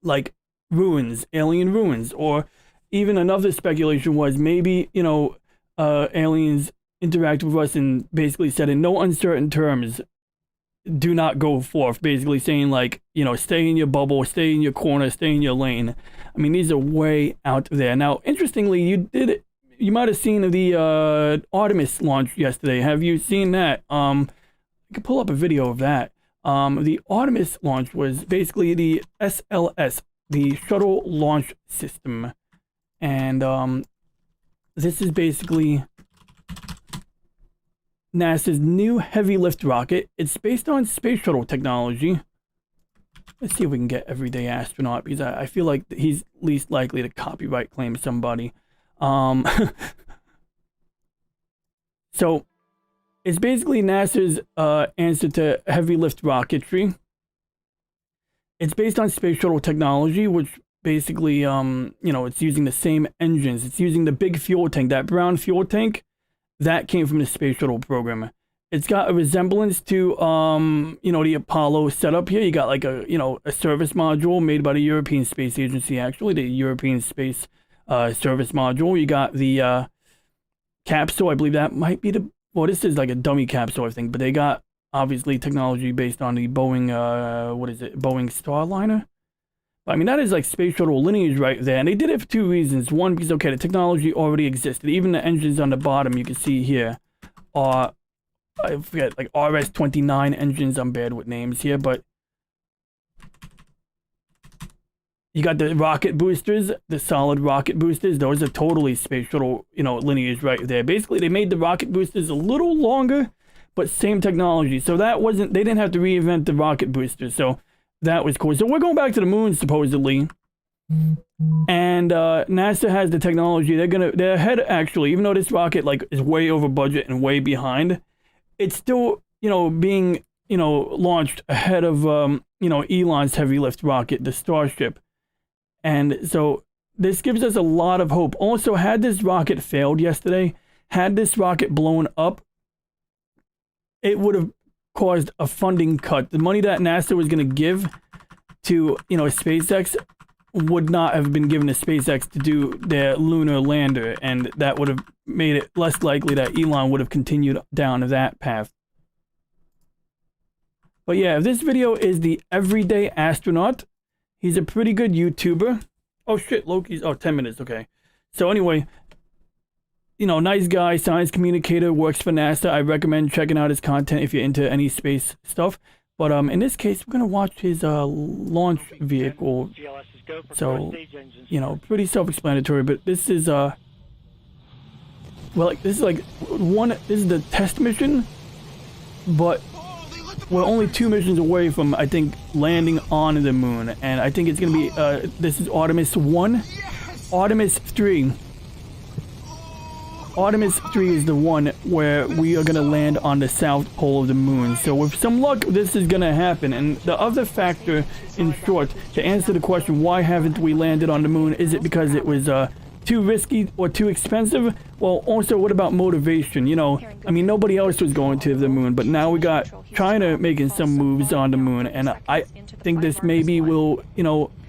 like ruins, alien ruins. Or even another speculation was maybe, you know, aliens interacted with us and basically said in no uncertain terms, do not go forth, basically saying like, you know, stay in your bubble, stay in your corner, stay in your lane. I mean, these are way out there. Now, interestingly, you might have seen the Artemis launch yesterday. Have you seen that? I could pull up a video of that. The Artemis launch was basically the SLS, the Shuttle Launch System. And this is basically NASA's new heavy lift rocket. It's based on space shuttle technology. Let's see if we can get everyday astronaut, because I feel like he's least likely to copyright claim somebody. So it's basically NASA's answer to heavy lift rocketry. It's based on space shuttle technology, which basically, you know, it's using the same engines. It's using the big fuel tank, that brown fuel tank. That came from the space shuttle program. It's got a resemblance to, you know, the Apollo setup here. You got like a, you know, a service module made by the European Space Agency, actually, the European Space Service Module. You got the capsule. I believe that might be the, well, this is like a dummy capsule, I think, but they got obviously technology based on the Boeing, what is it, Boeing Starliner. I mean, that is like space shuttle lineage right there. And they did it for two reasons. One, because, okay, the technology already existed. Even the engines on the bottom, you can see here, are I forget, like RS-29 engines. I'm bad with names here, but you got the rocket boosters, the solid rocket boosters. Those are totally space shuttle, lineage right there. Basically, they made the rocket boosters a little longer, but same technology. So they didn't have to reinvent the rocket boosters. So that was cool. So we're going back to the moon, supposedly. And NASA has the technology. They're ahead, actually, even though this rocket is way over budget and way behind. It's still, being, launched ahead of, Elon's heavy lift rocket, the Starship. And so this gives us a lot of hope. Also, had this rocket failed yesterday, had this rocket blown up, it would have caused a funding cut. The money that NASA was going to give to, SpaceX would not have been given to SpaceX to do their lunar lander, and that would have made it less likely that Elon would have continued down that path. But yeah, this video is the Everyday Astronaut. He's a pretty good YouTuber. Oh shit, Loki's... Oh, 10 minutes, okay. So anyway, nice guy, science communicator, works for NASA. I recommend checking out his content if you're into any space stuff. But in this case, we're going to watch his launch vehicle. So, pretty self-explanatory. But this is, this is the test mission. But we're only 2 missions away from, I think, landing on the moon. And I think it's going to be, this is Artemis 1. Artemis 3. Artemis 3 is the one where we are going to land on the south pole of the moon. So with some luck, this is going to happen. And the other factor, in short, to answer the question, why haven't we landed on the moon? Is it because it was too risky or too expensive? Well, also, what about motivation? I mean, nobody else was going to the moon, but now we got China making some moves on the moon. And I think this maybe will,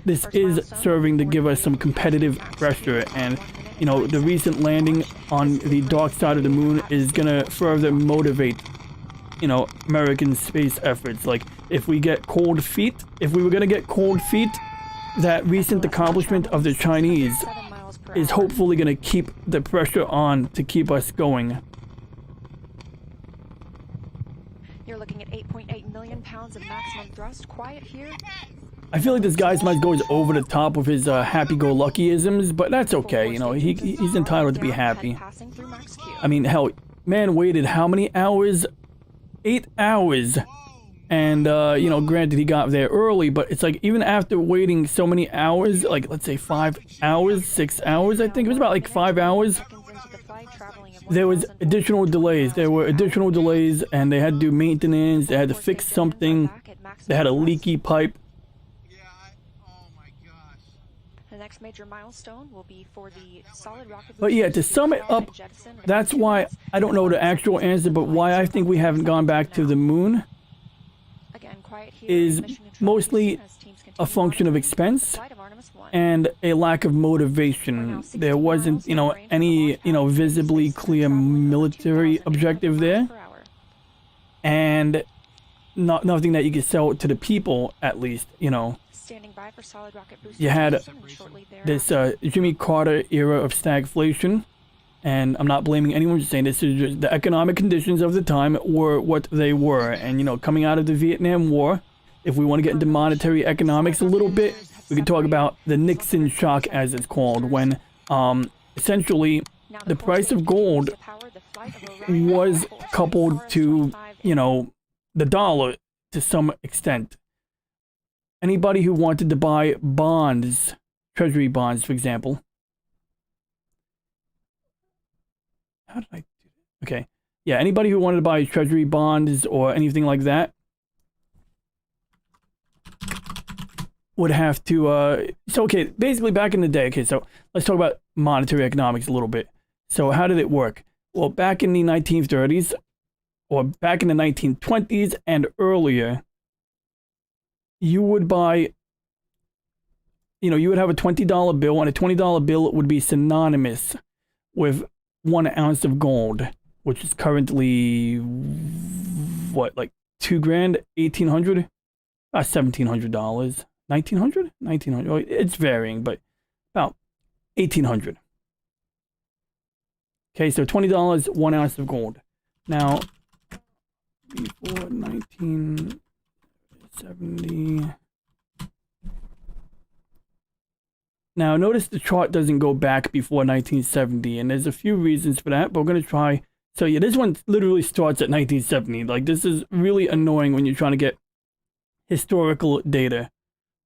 this is serving to give us some competitive pressure. And the recent landing on the dark side of the moon is gonna further motivate, American space efforts. Like, if we get cold feet, if we were gonna get cold feet, that recent accomplishment of the Chinese is hopefully gonna keep the pressure on to keep us going. You're looking at 8.8 million pounds of maximum thrust. Quiet here. I feel like this guy might go over the top with his happy-go-lucky-isms, but that's okay, he's entitled to be happy. I mean, hell, man waited how many hours? 8 hours. And, granted he got there early, but it's like, even after waiting so many hours, like, let's say 5 hours, 6 hours, I think, it was about like 5 hours, there was additional delays. There were additional delays, and they had to do maintenance, they had to fix something, they had a leaky pipe. The next major milestone will be for the solid rocket. But yeah, to sum it up, that's why I don't know the actual answer, but why I think we haven't gone back to the moon is mostly a function of expense and a lack of motivation. There wasn't, any, visibly clear military objective there, and nothing that you could sell to the people, at least, You had this Jimmy Carter era of stagflation, and I'm not blaming anyone, just saying this is just the economic conditions of the time were what they were. And, coming out of the Vietnam War, if we want to get into monetary economics a little bit, we could talk about the Nixon shock, as it's called, when essentially the price of gold was coupled to, the dollar to some extent. Anybody who wanted to buy bonds, treasury bonds, for example. How did I do that? Okay. Yeah, anybody who wanted to buy treasury bonds or anything like that would have to, so okay, basically back in the day, okay, so let's talk about monetary economics a little bit. So how did it work? Well, back in the 1930s, or back in the 1920s and earlier, you would buy, you would have a $20 bill, and a $20 bill would be synonymous with 1 ounce of gold, which is currently, what, like $2,000, $1,800, $1,700, $1,900, $1,900. It's varying, but about $1,800. Okay, so $20, 1 ounce of gold. Now, before 1970. Now, notice the chart doesn't go back before 1970, and there's a few reasons for that, but we're going to try. So yeah, this one literally starts at 1970. Like, this is really annoying when you're trying to get historical data.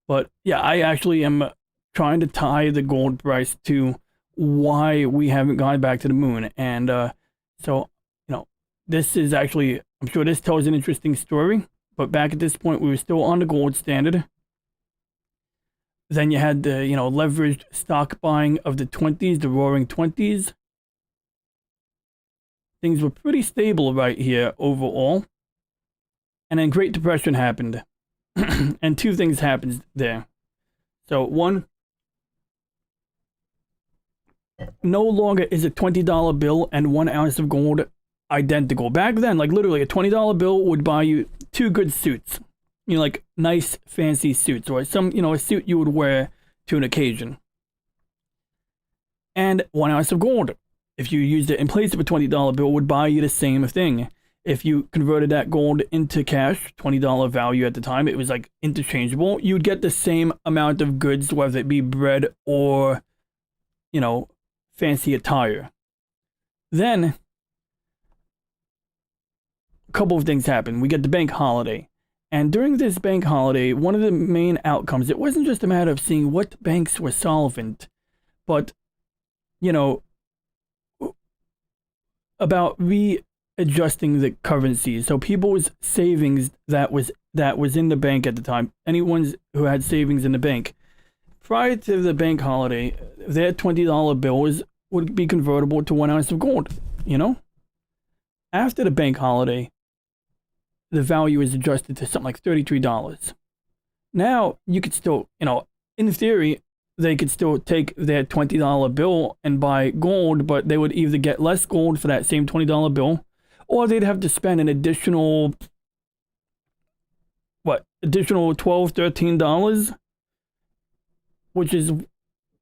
But yeah, I actually am trying to tie the gold price to why we haven't gone back to the moon. And so, you know, this is actually, I'm sure this tells an interesting story, but back at this point, we were still on the gold standard. Then you had the, you know, leveraged stock buying of the 20s, the roaring 20s. Things were pretty stable right here overall. And then Great Depression happened. And two things happened there. So one, no longer is a $20 bill and 1 ounce of gold identical. Back then, like literally a $20 bill would buy you 2 good suits. You know, like nice fancy suits, or some, you know, a suit you would wear to an occasion. And 1 ounce of gold, if you used it in place of a $20 bill, would buy you the same thing. If you converted that gold into cash, $20 value at the time, it was like interchangeable, you'd get the same amount of goods, whether it be bread or, you know, fancy attire. Then, a couple of things happened. We get the bank holiday. And during this bank holiday, one of the main outcomes, it wasn't just a matter of seeing what banks were solvent, but, you know, about readjusting the currency. So people's savings that was in the bank at the time, anyone who had savings in the bank, prior to the bank holiday, their $20 bills would be convertible to 1 ounce of gold, you know? After the bank holiday, the value is adjusted to something like $33. Now, you could still, you know, in theory, they could still take their $20 bill and buy gold, but they would either get less gold for that same $20 bill, or they'd have to spend an additional, additional $12, $13, which is,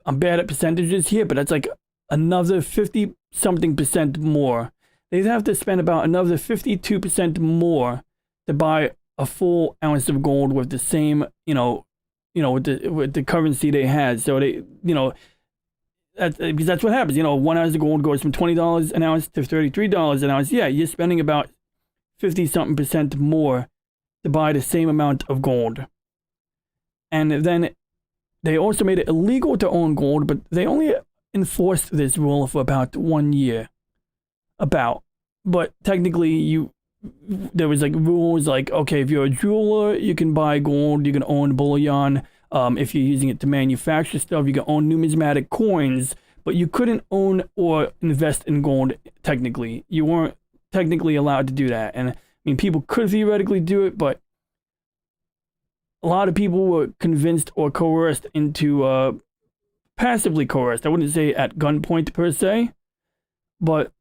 I'm bad at percentages here, but that's like another 50-something% more. They'd have to spend about another 52% more to buy a full ounce of gold with the same, with the currency they had. So they, because that's what happens. 1 ounce of gold goes from $20 an ounce to $33 an ounce. Yeah, you're spending about 50-something% more to buy the same amount of gold. And then they also made it illegal to own gold, but they only enforced this rule for about 1 year. But technically there was like rules like, okay, if you're a jeweler, you can buy gold, you can own bullion. If you're using it to manufacture stuff, you can own numismatic coins, but you couldn't own or invest in gold technically. You weren't technically allowed to do that. And I mean, people could theoretically do it, but a lot of people were convinced or coerced into, passively coerced. I wouldn't say at gunpoint per se, but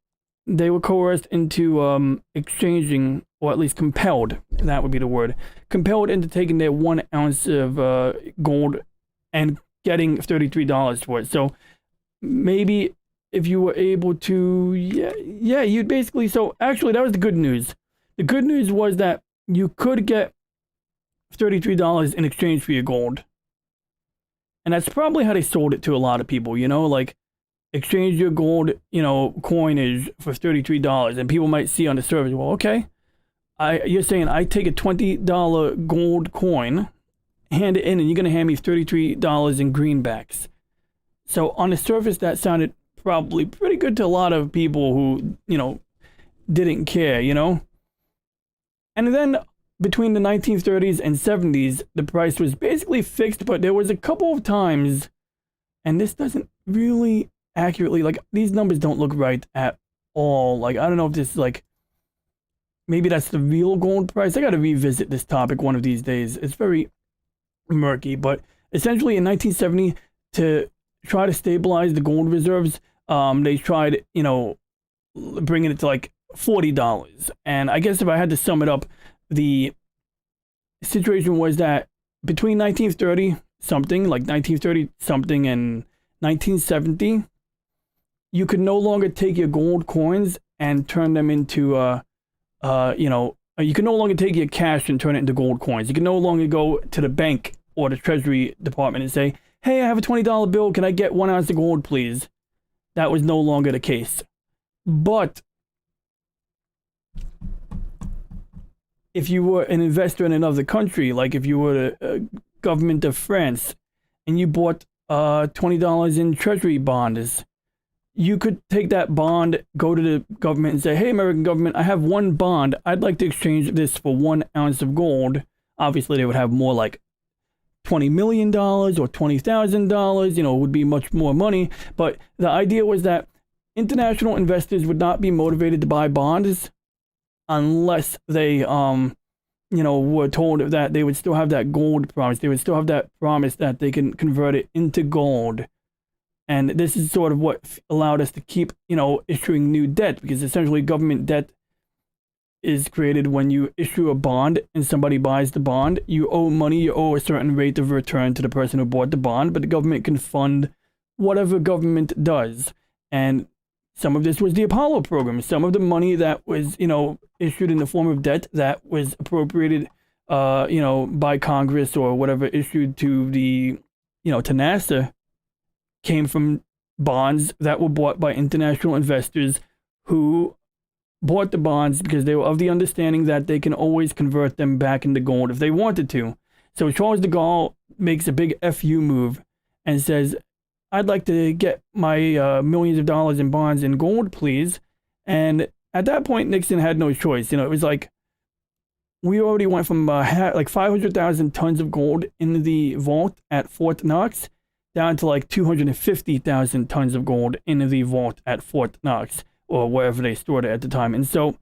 they were coerced into exchanging, or at least compelled, that would be the word, compelled into taking their 1 ounce of gold and getting $33 for it. So maybe if you were able to, you'd basically, so actually that was the good news. The good news was that you could get $33 in exchange for your gold. And that's probably how they sold it to a lot of people, like, exchange your gold, coinage for $33, and people might see on the surface, well, okay, you're saying I take a $20 gold coin, hand it in, and you're gonna hand me $33 in greenbacks. So on the surface, that sounded probably pretty good to a lot of people who, didn't care, And then between the 1930s and 70s, the price was basically fixed, but there was a couple of times, and this doesn't really accurately, like, these numbers don't look right at all. Like, I don't know if this is like, maybe that's the real gold price. I gotta revisit this topic one of these days. It's very murky, but essentially in 1970, to try to stabilize the gold reserves, they tried, bringing it to like $40. And I guess if I had to sum it up, the situation was that between 1930 something, like 1930 something and 1970, you could no longer take your gold coins and turn them into, You can no longer take your cash and turn it into gold coins. You can no longer go to the bank or the Treasury Department and say, hey, I have a $20 bill. Can I get 1 ounce of gold, please? That was no longer the case. But if you were an investor in another country, like if you were the government of France, and you bought $20 in Treasury bonds, you could take that bond, go to the government and say, hey, American government, I have one bond. I'd like to exchange this for 1 ounce of gold. Obviously, they would have more like $20 million or $20,000, it would be much more money. But the idea was that international investors would not be motivated to buy bonds unless they, were told that they would still have that gold promise. They would still have that promise that they can convert it into gold. And this is sort of what allowed us to keep, issuing new debt, because essentially government debt is created when you issue a bond and somebody buys the bond. You owe money, you owe a certain rate of return to the person who bought the bond, but the government can fund whatever government does. And some of this was the Apollo program. Some of the money that was, issued in the form of debt that was appropriated, by Congress or whatever issued to the, to NASA, came from bonds that were bought by international investors who bought the bonds because they were of the understanding that they can always convert them back into gold if they wanted to. So Charles de Gaulle makes a big FU move and says, I'd like to get my millions of dollars in bonds in gold, please. And at that point, Nixon had no choice. It was like we already went from like 500,000 tons of gold in the vault at Fort Knox down to like 250,000 tons of gold in the vault at Fort Knox, or wherever they stored it at the time. And so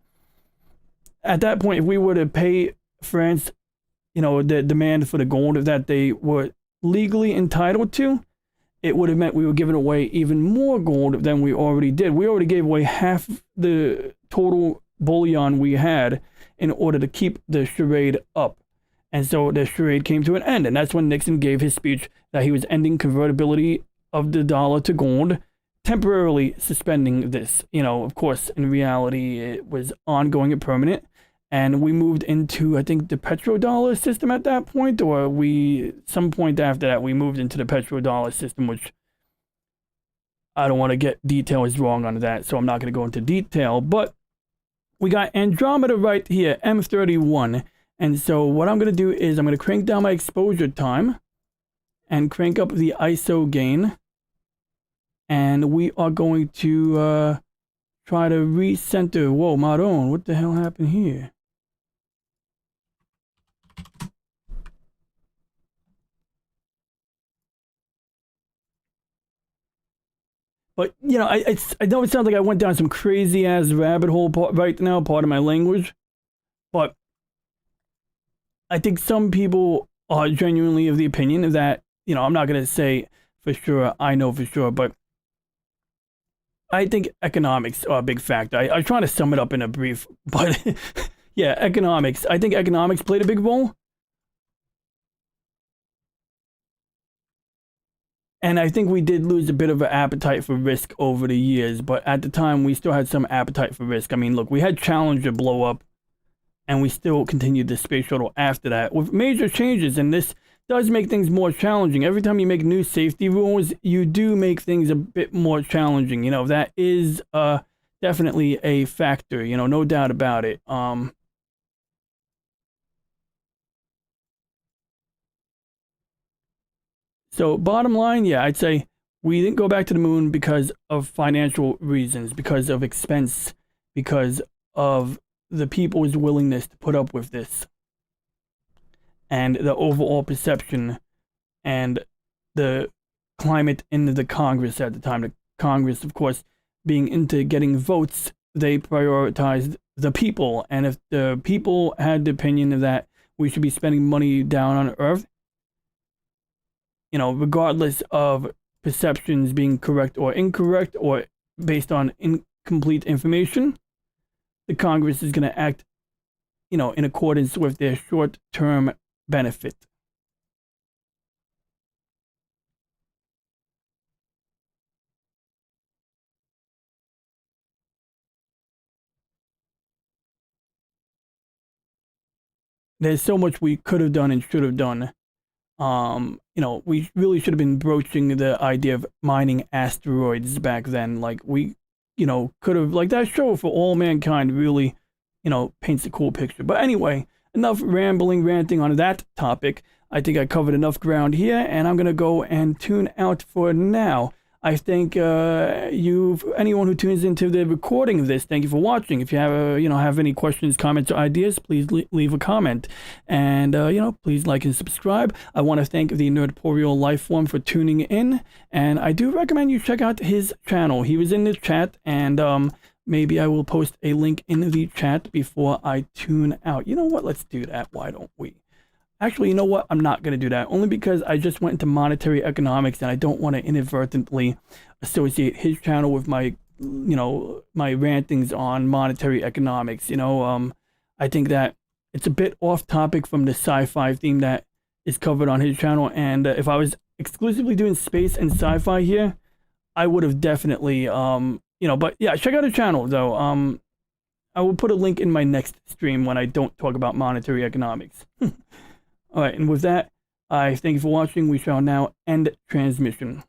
at that point, if we were to pay France, the demand for the gold that they were legally entitled to, it would have meant we were giving away even more gold than we already did. We already gave away half the total bullion we had in order to keep the charade up. And so the charade came to an end. And that's when Nixon gave his speech that he was ending convertibility of the dollar to gold, temporarily suspending this. Of course, in reality, it was ongoing and permanent. And we moved into, I think, the petrodollar system at that point, or some point after that, we moved into the petrodollar system, which I don't want to get details wrong on that, so I'm not going to go into detail. But we got Andromeda right here, M31. And so what I'm going to do is I'm going to crank down my exposure time and crank up the ISO gain. And we are going to try to recenter. Whoa, Maron, what the hell happened here? But, I know it sounds like I went down some crazy-ass rabbit hole right now, part of my language. But I think some people are genuinely of the opinion that, I'm not going to say for sure, I know for sure, but I think economics are a big factor. I'm trying to sum it up in a brief, but yeah, economics. I think economics played a big role. And I think we did lose a bit of an appetite for risk over the years, but at the time we still had some appetite for risk. I mean, look, we had Challenger blow up, and we still continued the space shuttle after that with major changes, and this does make things more challenging. Every time you make new safety rules, you do make things a bit more challenging. That is definitely a factor, no doubt about it. So bottom line, yeah, I'd say we didn't go back to the moon because of financial reasons, because of expense, because of the people's willingness to put up with this, and the overall perception and the climate in the Congress at the time. The Congress, of course, being into getting votes, they prioritized the people. And if the people had the opinion that we should be spending money down on Earth, regardless of perceptions being correct or incorrect or based on incomplete information, the Congress is going to act, in accordance with their short-term benefit. there's so much we could have done and should have done. We really should have been broaching the idea of mining asteroids back then. Like we, could have, like, that show For All Mankind really, paints a cool picture. But anyway, enough rambling, ranting on that topic. I think I covered enough ground here, and I'm gonna go and tune out for now. I thank anyone who tunes into the recording of this. Thank you for watching. If you have any questions, comments, or ideas, please leave a comment. And please like and subscribe. I want to thank the Nerdporeal Lifeform for tuning in, and I do recommend you check out his channel. He was in the chat, and maybe I will post a link in the chat before I tune out. You know what? Let's do that. Why don't we? Actually, you know what? I'm not going to do that, only because I just went into monetary economics, and I don't want to inadvertently associate his channel with my, my rantings on monetary economics. I think that it's a bit off topic from the sci-fi theme that is covered on his channel, and if I was exclusively doing space and sci-fi here, I would have definitely, but yeah, check out his channel, though. I will put a link in my next stream when I don't talk about monetary economics. All right, and with that, I thank you for watching. We shall now end transmission.